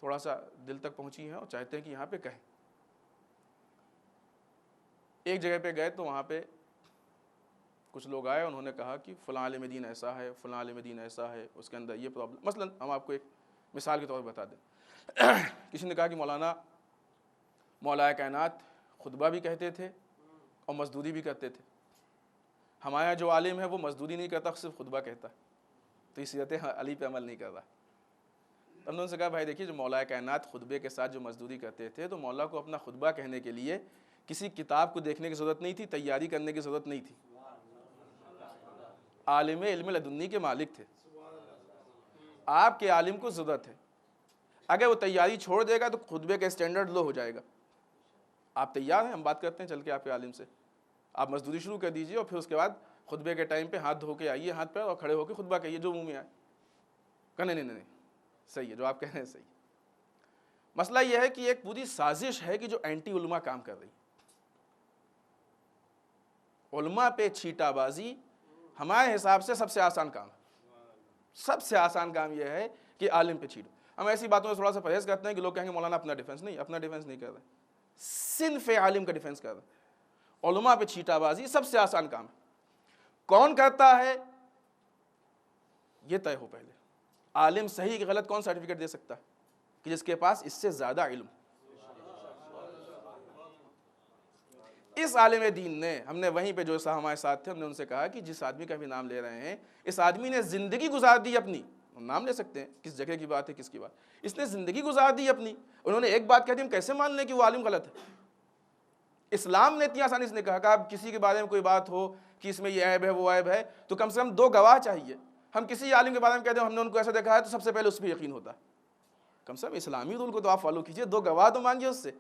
تھوڑا سا دل تک پہنچی ہیں اور چاہتے ہیں کہ یہاں پہ کہیں۔ ایک جگہ پہ گئے تو وہاں پہ کچھ لوگ آئے، انہوں نے کہا کہ فلاں عالم دین ایسا ہے، فلاں عالم دین ایسا ہے، اس کے اندر یہ پرابلم۔ مثلا ہم آپ کو ایک مثال کے طور پر بتا دیں، کسی نے کہا کہ مولا کائنات خطبہ بھی کہتے تھے اور مزدوری بھی کرتے تھے، ہمارے یہاں جو عالم ہے وہ مزدوری نہیں کرتا، صرف خطبہ کہتا ہے، تو اس سیرت علی پہ عمل نہیں کر رہا۔ ہم نے ان سے کہا بھائی دیکھیے، جو مولا کائنات خطبے کے ساتھ جو مزدوری کرتے تھے، تو مولا کو اپنا خطبہ کہنے کے لیے کسی کتاب کو دیکھنے کی ضرورت نہیں تھی، تیاری کرنے کی ضرورت نہیں تھی، عالم علم لدنی کے مالک تھے۔ آپ کے عالم کو ضرورت ہے، اگر وہ تیاری چھوڑ دے گا تو خطبے کا اسٹینڈرڈ لو ہو جائے گا۔ آپ تیار ہیں؟ ہم بات کرتے ہیں چل کے آپ کے عالم سے، آپ مزدوری شروع کر دیجئے، اور پھر اس کے بعد خطبے کے ٹائم پہ ہاتھ دھو کے آئیے، ہاتھ پہ، اور کھڑے ہو کے خطبہ کہیے جو منہ میں آئے۔ کہنے نہیں، صحیح ہے جو آپ کہہ رہے ہیں، صحیح۔ مسئلہ یہ ہے کہ ایک پوری سازش ہے کہ جو اینٹی علماء کام کر رہی، علماء پہ چھیٹا بازی ہمارے حساب سے سب سے آسان کام ہے۔ سب سے آسان کام یہ ہے کہ عالم پہ چھیٹو۔ ہم ایسی باتوں سے تھوڑا سا پرہیز کرتے ہیں کہ لوگ کہیں گے مولانا اپنا ڈیفنس نہیں، اپنا ڈیفنس نہیں کر رہے، صنف عالم کا ڈیفنس کر رہے۔ علماء پہ چھیٹا بازی سب سے آسان کام ہے۔ کون کرتا ہے یہ طے ہو پہلے، عالم صحیح کہ غلط کون سرٹیفکیٹ دے سکتا ہے؟ کہ جس کے پاس اس سے زیادہ علم۔ اس عالم دین نے، ہم نے وہیں پہ جو ہمارے ساتھ تھے، ہم نے ان سے کہا کہ جس آدمی کا بھی نام لے رہے ہیں، اس آدمی نے زندگی گزار دی اپنی، نام لے سکتے ہیں کس جگہ کی بات ہے کس کی بات، اس نے زندگی گزار دی اپنی، انہوں نے ایک بات کہہ دی، ہم کیسے مان لیں کہ وہ عالم غلط ہے؟ اسلام نے اتنی آسانی سے نے کہا کہ اب کسی کے بارے میں کوئی بات ہو کہ اس میں یہ عیب ہے وہ عیب ہے، تو کم سے کم 2 گواہ چاہیے۔ ہم کسی عالم کے بارے میں کہتے ہیں ہم نے ان کو ایسا دیکھا ہے، تو سب سے پہلے اس پہ یقین ہوتا ہے۔ کم سے کم اسلامی رول کو تو آپ فالو کیجئے، 2 گواہ تو مانگیے اس سے۔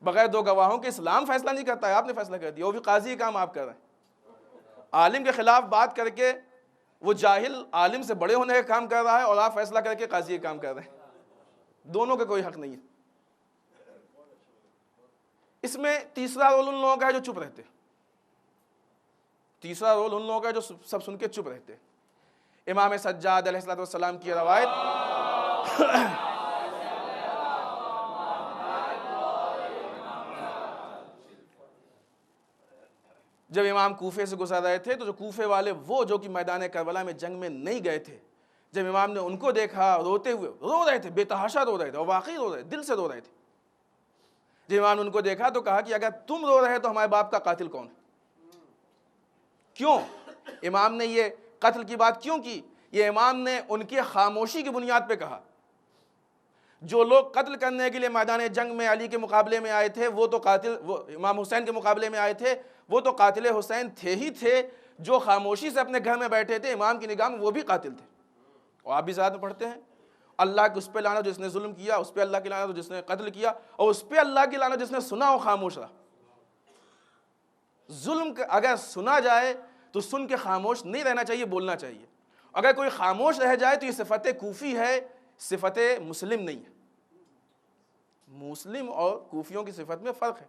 بغیر 2 گواہوں کے اسلام فیصلہ نہیں کرتا ہے، آپ نے فیصلہ کر دیا، وہ بھی قاضی کام آپ کر رہے ہیں۔ عالم کے خلاف بات کر کے وہ جاہل عالم سے بڑے ہونے کا کام کر رہا ہے، اور آپ فیصلہ کر کے قاضی کام کر رہے ہیں، دونوں کا کوئی حق نہیں ہے۔ اس میں تیسرا رول ان لوگوں کا ہے جو چپ رہتے، تیسرا رول ان لوگوں کا ہے جو سب سن کے چپ رہتے۔ امام سجاد علیہ السلام کی روایت، جب امام کوفے سے گزر رہے تھے تو جو کوفے والے وہ جو کہ میدان کربلا میں جنگ میں نہیں گئے تھے، جب امام نے ان کو دیکھا روتے ہوئے، رو رہے تھے، بے تحاشا رو رہے تھے، اور واقعی رو رہے تھے، دل سے رو رہے تھے، جب امام نے ان کو دیکھا تو کہا کہ اگر تم رو رہے تو ہمارے باپ کا قاتل کون ہے؟ کیوں امام نے یہ قتل کی بات کیوں کی؟ یہ امام نے ان کی خاموشی کی بنیاد پہ کہا۔ جو لوگ قتل کرنے کے لیے میدان جنگ میں علی کے مقابلے میں آئے تھے، وہ تو قاتل، وہ امام حسین کے مقابلے میں آئے تھے، وہ تو قاتل حسین تھے ہی تھے۔ جو خاموشی سے اپنے گھر میں بیٹھے تھے، امام کی نگاہ میں وہ بھی قاتل تھے، اور آپ بھی زیادہ پڑھتے ہیں۔ اللہ کی اس پہ لعنت جس نے ظلم کیا، اس پہ اللہ کی لعنت جس نے قتل کیا، اور اس پہ اللہ کی لعنت جس نے سنا اور خاموش رہا۔ ظلم اگر سنا جائے تو سن کے خاموش نہیں رہنا چاہیے، بولنا چاہیے۔ اگر کوئی خاموش رہ جائے تو یہ صفت کوفی ہے، صفت مسلم نہیں ہے۔ مسلم اور کوفیوں کی صفت میں فرق ہے۔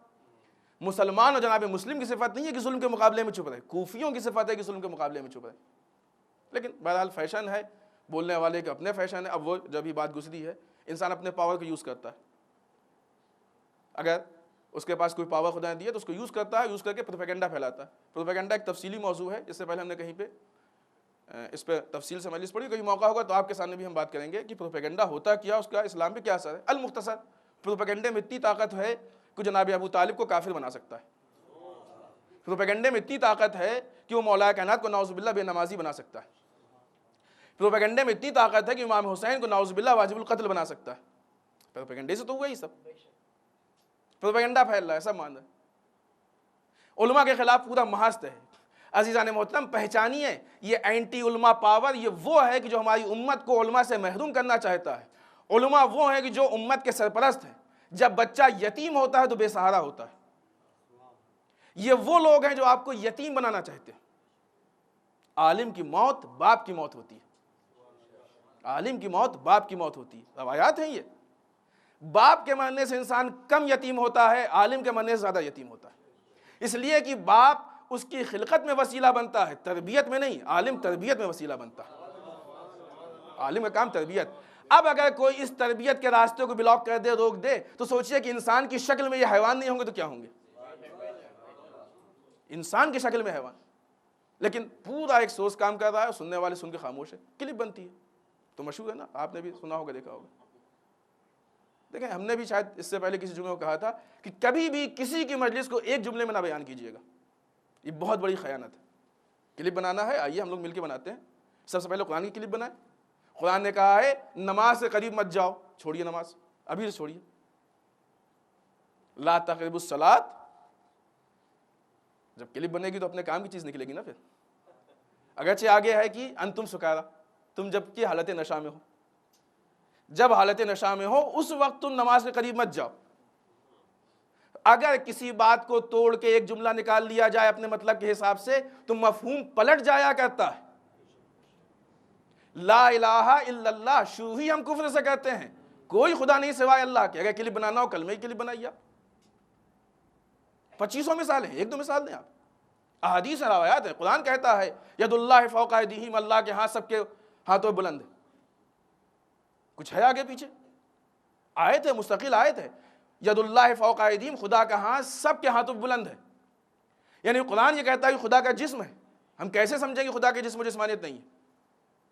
مسلمان اور جناب مسلم کی صفت نہیں ہے کہ ظلم کے مقابلے میں چپ رہے، کوفیوں کی صفت ہے کہ ظلم کے مقابلے میں چپ رہے۔ لیکن بہرحال فیشن ہے، بولنے والے کے اپنے فیشن ہے۔ اب وہ جب ہی بات گزری ہے، انسان اپنے پاور کو یوز کرتا ہے۔ اگر اس کے پاس کوئی پاور خدا نے دی ہے تو اس کو یوز کرتا ہے، یوز کر کے پروپیگنڈا پھیلاتا ہے۔ پروپیگنڈا ایک تفصیلی موضوع ہے، اس سے پہلے ہم نے کہیں پہ اس پہ تفصیل سے مجلس پڑھی، کہیں موقع ہوگا تو آپ کے سامنے بھی ہم بات کریں گے کہ پروپیگنڈا ہوتا کیا، اس کا اسلام پہ کیا اثر ہے۔ المختصر، پروپیگنڈے میں اتنی طاقت ہے کہ جناب ابو طالب کو کافر بنا سکتا ہے۔ پروپیگنڈے میں اتنی طاقت ہے کہ وہ مولا کائنات کو نعوذ باللہ بے نمازی بنا سکتا ہے۔ پروپیگنڈے میں اتنی طاقت ہے کہ امام حسین کو نعوذ باللہ واجب القتل بنا سکتا ہے۔ پروپیگنڈے سے تو ہوا ہی سب، پروپیگنڈا پھیل رہا ہے، سب مان رہے ہیں۔ علماء کے خلاف پورا محاذ ہے۔ عزیزان محترم، پہچانیے یہ اینٹی علماء پاور یہ وہ ہے کہ جو ہماری امت کو علماء سے محروم کرنا چاہتا ہے۔ علماء وہ ہیں کہ جو امت کے سرپرست ہیں۔ جب بچہ یتیم ہوتا ہے تو بے سہارا ہوتا ہے۔ یہ وہ لوگ ہیں جو آپ کو یتیم بنانا چاہتے ہیں۔ عالم کی موت باپ کی موت ہوتی ہے، عالم کی موت باپ کی موت ہوتی ہے، روایات ہیں یہ۔ باپ کے مرنے سے انسان کم یتیم ہوتا ہے، عالم کے مرنے سے زیادہ یتیم ہوتا ہے۔ اس لیے کہ باپ اس کی خلقت میں وسیلہ بنتا ہے، تربیت میں نہیں۔ عالم تربیت میں وسیلہ بنتا ہے، عالم کا کام تربیت۔ اب اگر کوئی اس تربیت کے راستے کو بلاک کر دے، روک دے، تو سوچئے کہ انسان کی شکل میں یہ حیوان نہیں ہوں گے تو کیا ہوں گے؟ انسان کی شکل میں حیوان۔ لیکن پورا ایک سوچ کام کر رہا ہے اور سننے والے سن کے خاموش ہے۔ کلپ بنتی ہے تو مشہور ہے نا، آپ نے بھی سنا ہوگا، دیکھا ہوگا۔ دیکھیں، ہم نے بھی شاید اس سے پہلے کسی جملے کو کہا تھا کہ کبھی بھی کسی کی مجلس کو ایک جملے میں نہ بیان کیجیے گا، یہ بہت بڑی خیانت ہے۔ کلپ بنانا ہے، آئیے ہم لوگ مل کے بناتے ہیں۔ سب سے پہلے قرآن کی کلپ بنائیں۔ قرآن نے کہا ہے نماز سے قریب مت جاؤ، چھوڑیے نماز، ابھی سے چھوڑیے۔ لا تقربوا الصلاۃ، جب کلپ بنے گی تو اپنے کام کی چیز نکلے گی نا۔ پھر اگرچہ آگے ہے کہ انتم سکارا، تم جب کہ حالت نشہ میں ہو، جب حالت نشہ میں ہو اس وقت تم نماز کے قریب مت جاؤ۔ اگر کسی بات کو توڑ کے ایک جملہ نکال لیا جائے اپنے مطلب کے حساب سے تو مفہوم پلٹ جایا کرتا ہے۔ لا الہ الا اللہ شروع ہی ہم کفر سے کہتے ہیں، کوئی خدا نہیں سوائے اللہ کے۔ اگر کلپ بنانا ہو کلمے کی کلپ بنائیے۔ 2500 مثالیں، ایک دو مثال دیں آپ۔ احادیث ہیں، روایات ہیں۔ قرآن کہتا ہے ید اللہ فوق ایدیہم، اللہ کے ہاتھ سب کے ہاتھوں بلند ہے۔ کچھ ہے آگے پیچھے؟ آیت ہے، مستقل آیت ہے، ید اللہ فوق ایدیہم، خدا کا ہاتھ سب کے ہاتھوں بلند ہے۔ یعنی قرآن یہ کہتا ہے کہ خدا کا جسم ہے۔ ہم کیسے سمجھیں کہ خدا کے جسم و جسمانیت نہیں ہے؟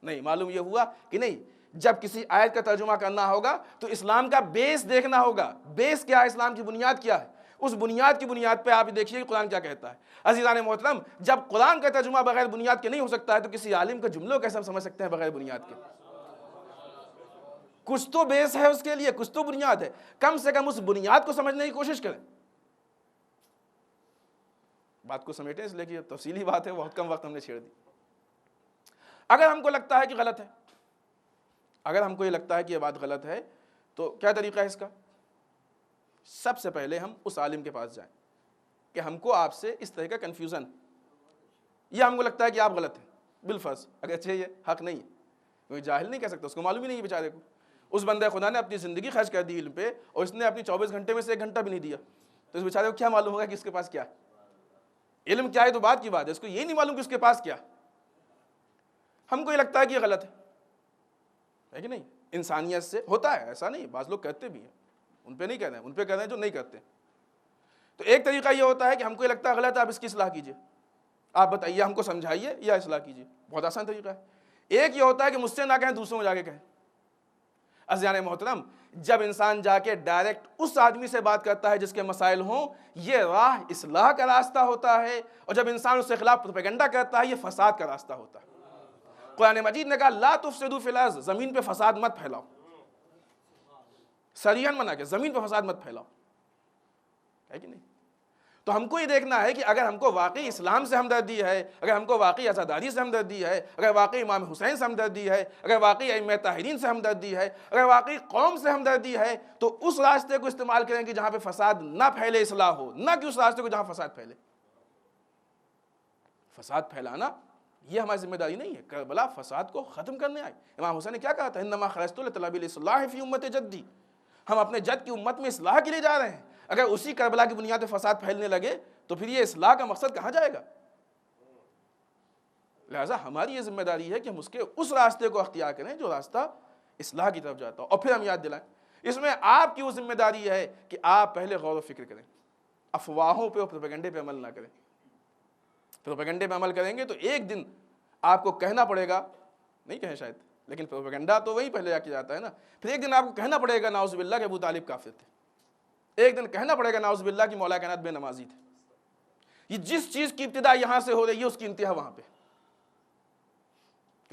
نہیں، معلوم یہ ہوا کہ نہیں، جب کسی آیت کا ترجمہ کرنا ہوگا تو اسلام کا بیس دیکھنا ہوگا۔ بیس کیا ہے؟ اسلام کی بنیاد کیا ہے؟ اس بنیاد کی بنیاد پہ آپ دیکھیے کہ قرآن کیا کہتا ہے۔ عزیزان محترم، جب قرآن کا ترجمہ بغیر بنیاد کے نہیں ہو سکتا ہے تو کسی عالم کا جملوں کیسے ہم سمجھ سکتے ہیں بغیر بنیاد کے؟ کچھ تو بیس ہے اس کے لیے، کچھ تو بنیاد ہے۔ کم سے کم اس بنیاد کو سمجھنے کی کوشش کریں۔ بات کو سمیٹیں، اس لیے کہ تفصیلی بات ہے، بہت کم وقت ہم نے چھیڑ دی۔ اگر ہم کو لگتا ہے کہ غلط ہے، اگر ہم کو یہ لگتا ہے کہ یہ بات غلط ہے تو کیا طریقہ ہے اس کا؟ سب سے پہلے ہم اس عالم کے پاس جائیں کہ ہم کو آپ سے اس طرح کا کنفیوژن، یہ ہم کو لگتا ہے کہ آپ غلط ہیں بالفرض، اگرچہ یہ حق نہیں ہے، کوئی جاہل نہیں کہہ سکتا، اس کو معلوم ہی نہیں ہے بیچارے کو۔ اس بندے خدا نے اپنی زندگی خرچ کر دی علم پہ اور اس نے اپنی 24 گھنٹے میں سے 1 گھنٹہ بھی نہیں دیا، تو اس بیچارے کو کیا معلوم ہوگا کہ اس کے پاس کیا ہے؟ علم کیا ہے تو بات کی بات ہے، اس کو یہ نہیں معلوم کہ اس کے پاس کیا ہے۔ ہم کو یہ لگتا ہے کہ یہ غلط ہے کہ نہیں؟ انسانیت سے ہوتا ہے، ایسا نہیں، بعض لوگ کرتے بھی ہیں، ان پہ نہیں کہہ رہے ہیں، ان پہ کہہ رہے ہیں جو نہیں کرتے۔ تو ایک طریقہ یہ ہوتا ہے کہ ہم کو یہ لگتا ہے غلط ہے، آپ اس کی اصلاح کیجئے، آپ بتائیے، ہم کو سمجھائیے یا اصلاح کیجئے، بہت آسان طریقہ ہے۔ ایک یہ ہوتا ہے کہ مجھ سے نہ کہیں، دوسروں میں جا کے کہیں۔ عزیزان محترم، جب انسان جا کے ڈائریکٹ اس آدمی سے بات کرتا ہے جس کے مسائل ہوں، یہ راہ اصلاح کا راستہ ہوتا ہے، اور جب انسان اس کے خلاف پروپیگنڈا کرتا ہے، یہ فساد کا راستہ ہوتا ہے۔ قرآن مجید نے کہا لا تفسدوا فی الارض، زمین پہ فساد مت پھیلاؤ، صریحاً منع کہ زمین پہ فساد مت پھیلاؤ، ہے کہ نہیں؟ تو ہم کو یہ دیکھنا ہے کہ اگر ہم کو واقعی اسلام سے ہمدردی ہے، اگر ہم کو واقعی عزاداری سے ہمدردی ہے، اگر واقعی امام حسین سے ہمدردی ہے، اگر واقعی ائمہ طاہرین سے ہمدردی ہے، اگر واقعی قوم سے ہمدردی ہے، تو اس راستے کو استعمال کریں کہ جہاں پہ فساد نہ پھیلے، اصلاح ہو، نہ کہ اس راستے کو جہاں فساد پھیلے۔ فساد پھیلانا یہ ہماری ذمہ داری نہیں ہے۔ کربلا فساد کو ختم کرنے آئے۔ امام حسین نے کیا کہا تھا؟ انما خرجت لطلب الاصلاح فی امت جدی، ہم اپنے جد کی امت میں اصلاح کے لیے جا رہے ہیں۔ اگر اسی کربلا کی بنیاد پہ فساد پھیلنے لگے تو پھر یہ اصلاح کا مقصد کہاں جائے گا؟ لہٰذا ہماری یہ ذمہ داری ہے کہ ہم اس راستے کو اختیار کریں جو راستہ اصلاح کی طرف جاتا ہو، اور پھر ہم یاد دلائیں۔ اس میں آپ کی وہ ذمہ داری ہے کہ آپ پہلے غور و فکر کریں، افواہوں پہ اور پروپیگنڈے پہ عمل نہ کریں۔ پروپیگنڈے پہ عمل کریں گے تو ایک دن آپ کو کہنا پڑے گا، نہیں کہیں شاید، لیکن پروپیگنڈا تو وہی پہلے جا کے جاتا ہے نا، پھر ایک دن آپ کو کہنا پڑے گا نعوذ باللہ کہ ابو طالب کافر تھے، ایک دن کہنا پڑے گا نعوذ باللہ کہ مولا کائنات بے نمازی تھے۔ یہ جس چیز کی ابتدا یہاں سے ہو رہی ہے اس کی انتہا وہاں پہ،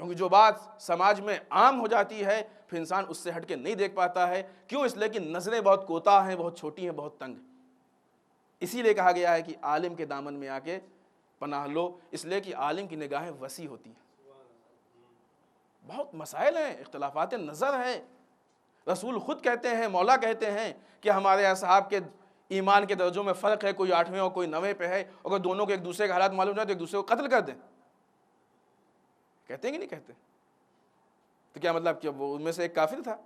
کیونکہ جو بات سماج میں عام ہو جاتی ہے پھر انسان اس سے ہٹ کے نہیں دیکھ پاتا ہے۔ کیوں؟ اس لیے کہ نظریں بہت کوتاہ ہیں، بہت چھوٹی ہیں، بہت تنگ۔ اسی لیے کہا گیا ہے کہ عالم کے دامن میں آ کے پناہ لو، اس لیے کہ عالم کی نگاہیں وسیع ہوتی ہیں، بہت مسائل ہیں، اختلافات نظر ہیں۔ رسول خود کہتے ہیں، مولا کہتے ہیں کہ ہمارے اصحاب کے ایمان کے درجوں میں فرق ہے، کوئی 8ویں اور کوئی 9ویں پہ ہے، اگر دونوں کے ایک دوسرے کے حالات معلوم جائے تو ایک دوسرے کو قتل کر دیں۔ کہتے ہیں کہ نہیں کہتے؟ تو کیا مطلب کہ وہ ان میں سے ایک کافر تھا،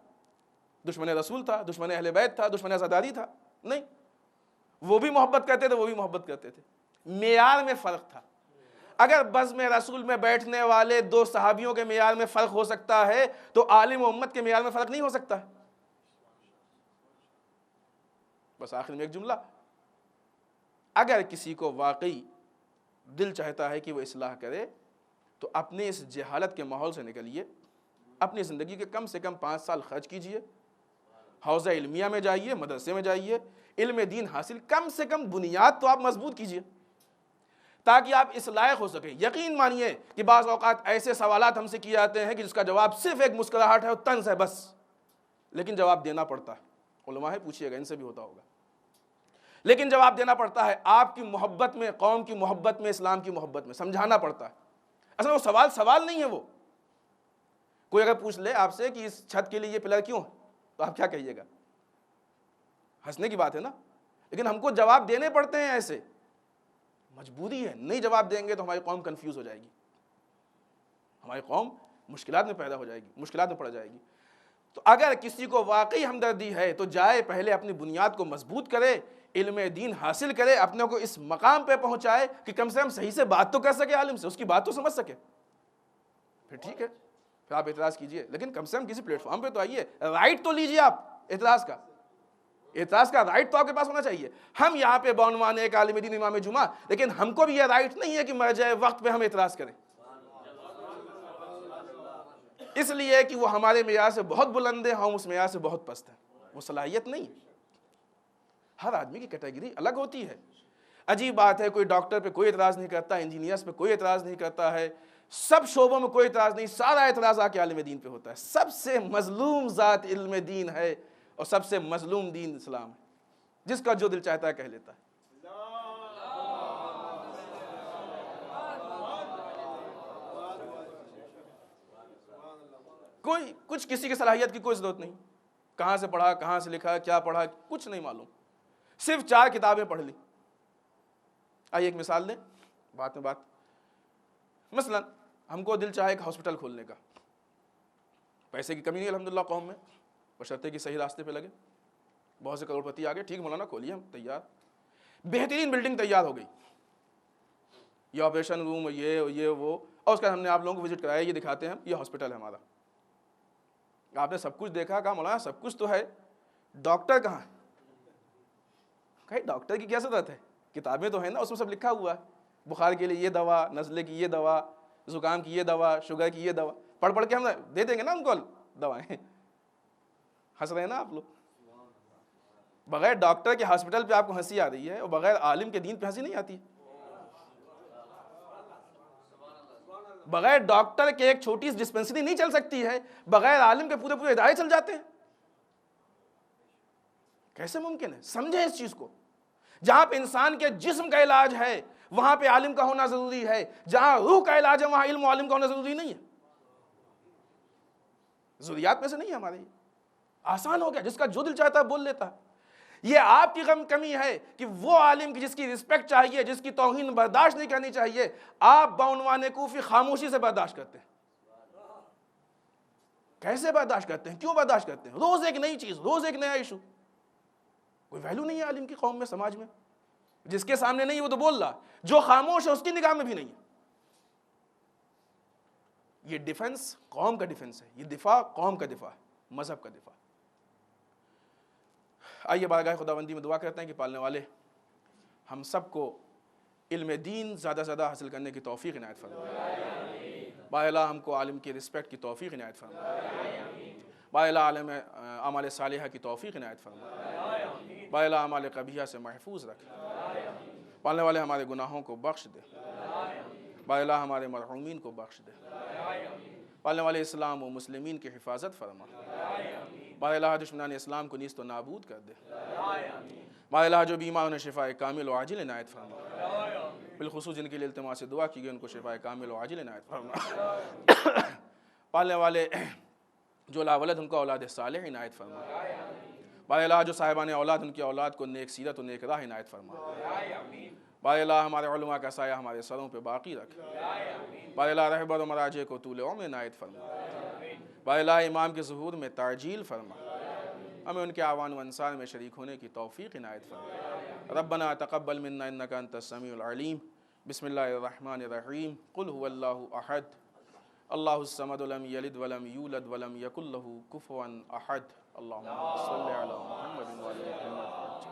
دشمن رسول تھا، دشمن اہل بیت تھا، دشمن عزاداری تھا؟ نہیں، وہ بھی محبت کرتے تھے، وہ بھی محبت کرتے تھے، معیار میں فرق تھا۔ اگر بزم رسول میں بیٹھنے والے دو صحابیوں کے معیار میں فرق ہو سکتا ہے تو عالم و امت کے معیار میں فرق نہیں ہو سکتا۔ بس آخر میں ایک جملہ، اگر کسی کو واقعی دل چاہتا ہے کہ وہ اصلاح کرے تو اپنے اس جہالت کے ماحول سے نکلیے، اپنی زندگی کے کم سے کم 5 سال خرچ کیجئے، حوزہ علمیہ میں جائیے، مدرسے میں جائیے، علم دین حاصل، کم سے کم بنیاد تو آپ مضبوط کیجئے تاکہ آپ اس لائق ہو سکیں۔ یقین مانیے کہ بعض اوقات ایسے سوالات ہم سے کیے جاتے ہیں کہ جس کا جواب صرف ایک مسکراہٹ ہے اور طنز ہے بس، لیکن جواب دینا پڑتا ہے۔ علماء ہے، پوچھئے گا، ان سے بھی ہوتا ہوگا، لیکن جواب دینا پڑتا ہے۔ آپ کی محبت میں، قوم کی محبت میں، اسلام کی محبت میں سمجھانا پڑتا ہے۔ اصل وہ سوال نہیں ہے۔ وہ کوئی اگر پوچھ لے آپ سے کہ اس چھت کے لیے یہ پلر کیوں ہے تو آپ کیا کہیے گا؟ ہنسنے کی بات ہے نا، لیکن ہم کو جواب دینے پڑتے ہیں، ایسے مجبوری ہے۔ نہیں جواب دیں گے تو ہماری قوم کنفیوز ہو جائے گی، ہماری قوم مشکلات میں پیدا ہو جائے گی، مشکلات میں پڑ جائے گی۔ تو اگر کسی کو واقعی ہمدردی ہے تو جائے پہلے اپنی بنیاد کو مضبوط کرے، علم دین حاصل کرے، اپنے کو اس مقام پہ پہنچائے کہ کم سے کم صحیح سے بات تو کر سکے، عالم سے اس کی بات تو سمجھ سکے، پھر ٹھیک ہے، پھر آپ اعتراض کیجئے، لیکن کم سے کم کسی پلیٹ فارم پہ تو آئیے، رائٹ تو لیجئے آپ اعتراض کا رائٹ تو آپ کے پاس ہونا چاہیے۔ ہم یہاں پہ بعنوان ایک عالم دین امام جمعہ، لیکن ہم کو بھی یہ رائٹ نہیں ہے کہ مر جائے وقت پہ ہم اعتراض کریں، اس لیے کہ وہ ہمارے معیار سے بہت بلند ہے، ہم اس معیار سے بہت پست ہیں، وہ صلاحیت نہیں۔ ہر آدمی کی کیٹیگری الگ ہوتی ہے۔ عجیب بات ہے، کوئی ڈاکٹر پہ کوئی اعتراض نہیں کرتا، انجینئرز پہ کوئی اعتراض نہیں کرتا ہے، سب شعبوں میں کوئی اعتراض نہیں، سارا اعتراض آ کے عالم دین پہ ہوتا ہے۔ سب سے مظلوم ذات علم دین ہے اور سب سے مظلوم دین اسلام ہے، جس کا جو دل چاہتا ہے کہہ لیتا ہے۔ کچھ کسی کی صلاحیت کی کوئی ضرورت نہیں، کہاں سے پڑھا، کہاں سے لکھا، کیا پڑھا، کچھ نہیں معلوم، صرف 4 کتابیں پڑھ لی۔ آئیے ایک مثال دیں، بات مثلا ہم کو دل چاہے ایک ہاسپٹل کھولنے کا، پیسے کی کمی نہیں الحمدللہ قوم میں، بشرطے کہ صحیح راستے پہ لگے، بہت سے کروڑپتی آگے، ٹھیک مولانا کھولیے، ہم تیار، بہترین بلڈنگ تیار ہو گئی، یہ آپریشن روم، یہ وہ، اور اس کا ہم نے آپ لوگوں کو وزٹ کرایا، یہ دکھاتے ہیں ہم، یہ ہاسپٹل ہے ہمارا۔ آپ نے سب کچھ دیکھا، کہا مولانا سب کچھ تو ہے، ڈاکٹر کہاں ہے؟ کہا ڈاکٹر کی کیا ضرورت ہے، کتابیں تو ہیں نا، اس میں سب لکھا ہوا ہے، بخار کے لیے یہ دوا، نزلے کی یہ دوا، زکام کی یہ دوا، شوگر کی یہ دوا، پڑھ کے ہم دے دیں گے نا ان کو دوائیں۔ ہنس رہے ہیں نا آپ لوگ؟ بغیر ڈاکٹر کے ہاسپٹل پہ آپ کو ہنسی آ رہی ہے اور بغیر عالم کے دین پہ ہنسی نہیں آتی۔ بغیر ڈاکٹر کے ایک چھوٹی سی ڈسپنسری نہیں چل سکتی ہے، بغیر عالم کے پورے ادارے چل جاتے ہیں، کیسے ممکن ہے؟ سمجھیں اس چیز کو۔ جہاں پہ انسان کے جسم کا علاج ہے وہاں پہ عالم کا ہونا ضروری ہے، جہاں روح کا علاج ہے وہاں علم و عالم کا ہونا ضروری نہیں ہے. ضروریات میں سے نہیں ہے ہمارے. آسان ہو گیا، جس کا جو دل چاہتا ہے بول لیتا. یہ آپ کی کمی ہے کہ وہ عالم کی جس کی رسپیکٹ چاہیے، جس کی توہین برداشت نہیں کرنی چاہیے، آپ بعنوان کوفی خاموشی سے برداشت کرتے ہیں. کیسے برداشت کرتے ہیں؟ کیوں برداشت کرتے ہیں؟ روز ایک نئی چیز، روز ایک نیا ایشو. کوئی ویلیو نہیں ہے عالم کی قوم میں، سماج میں. جس کے سامنے نہیں وہ تو بول رہا، جو خاموش ہے اس کی نگاہ میں بھی نہیں ہے. یہ ڈیفنس قوم کا ڈیفنس ہے، یہ دفاع قوم کا دفاع، مذہب کا دفاع. آئیے بارگاہ خداوندی میں دعا کرتے ہیں کہ پالنے والے ہم سب کو علم دین زیادہ سے زیادہ حاصل کرنے کی توفیق عنایت فرمائے. بارے اللہ ہم کو عالم کی رسپیکٹ کی توفیق عنایت فرمائے. بارے اللہ عالم اعمال صالحہ کی توفیق عنایت فرمائے. بارے اللہ اعمال قبیحہ سے محفوظ رکھے. پالنے والے ہمارے گناہوں کو بخش دے. بارے اللہ ہمارے مرحومین کو بخش دے. پالنے والے اسلام و مسلمین کی حفاظت فرما. بارے اللہ دشمنان اسلام کو نیست و نابود کر دے. بارے اللہ جو بیمار انہیں شفاء کامل و عاجل عنایت فرما. بالخصوص جن کے لیے التماس سے دعا کی گئی ان کو شفاء کامل و عاجل عنایت فرما. پالنے والے جو لا ولد ان کو اولاد صالح عنایت فرما. بارے اللہ جو صاحبان اولاد ان کی اولاد کو نیک سیرت و نیک راہ عنایت فرما. بارے اللہ ہمارے علماء کا سایہ ہمارے سروں پہ باقی رکھ. بارے اللہ رہبر و مراجع کو طول عمر عنایت فرما. بارے اللہ امام کے ظہور میں تعجیل فرما. ہمیں ان کے اعوان و انصار میں شریک ہونے کی توفیق عنایت فرما. ربنا تقبل منا انک انت السمیع العلیم. بسم اللہ الرحمن الرحیم. قل هو اللہ احد اللہ الصمد لم یلد ولم یولد ولم یکن له کفوا احد. اللہم صلی علی محمد وعلی محمد.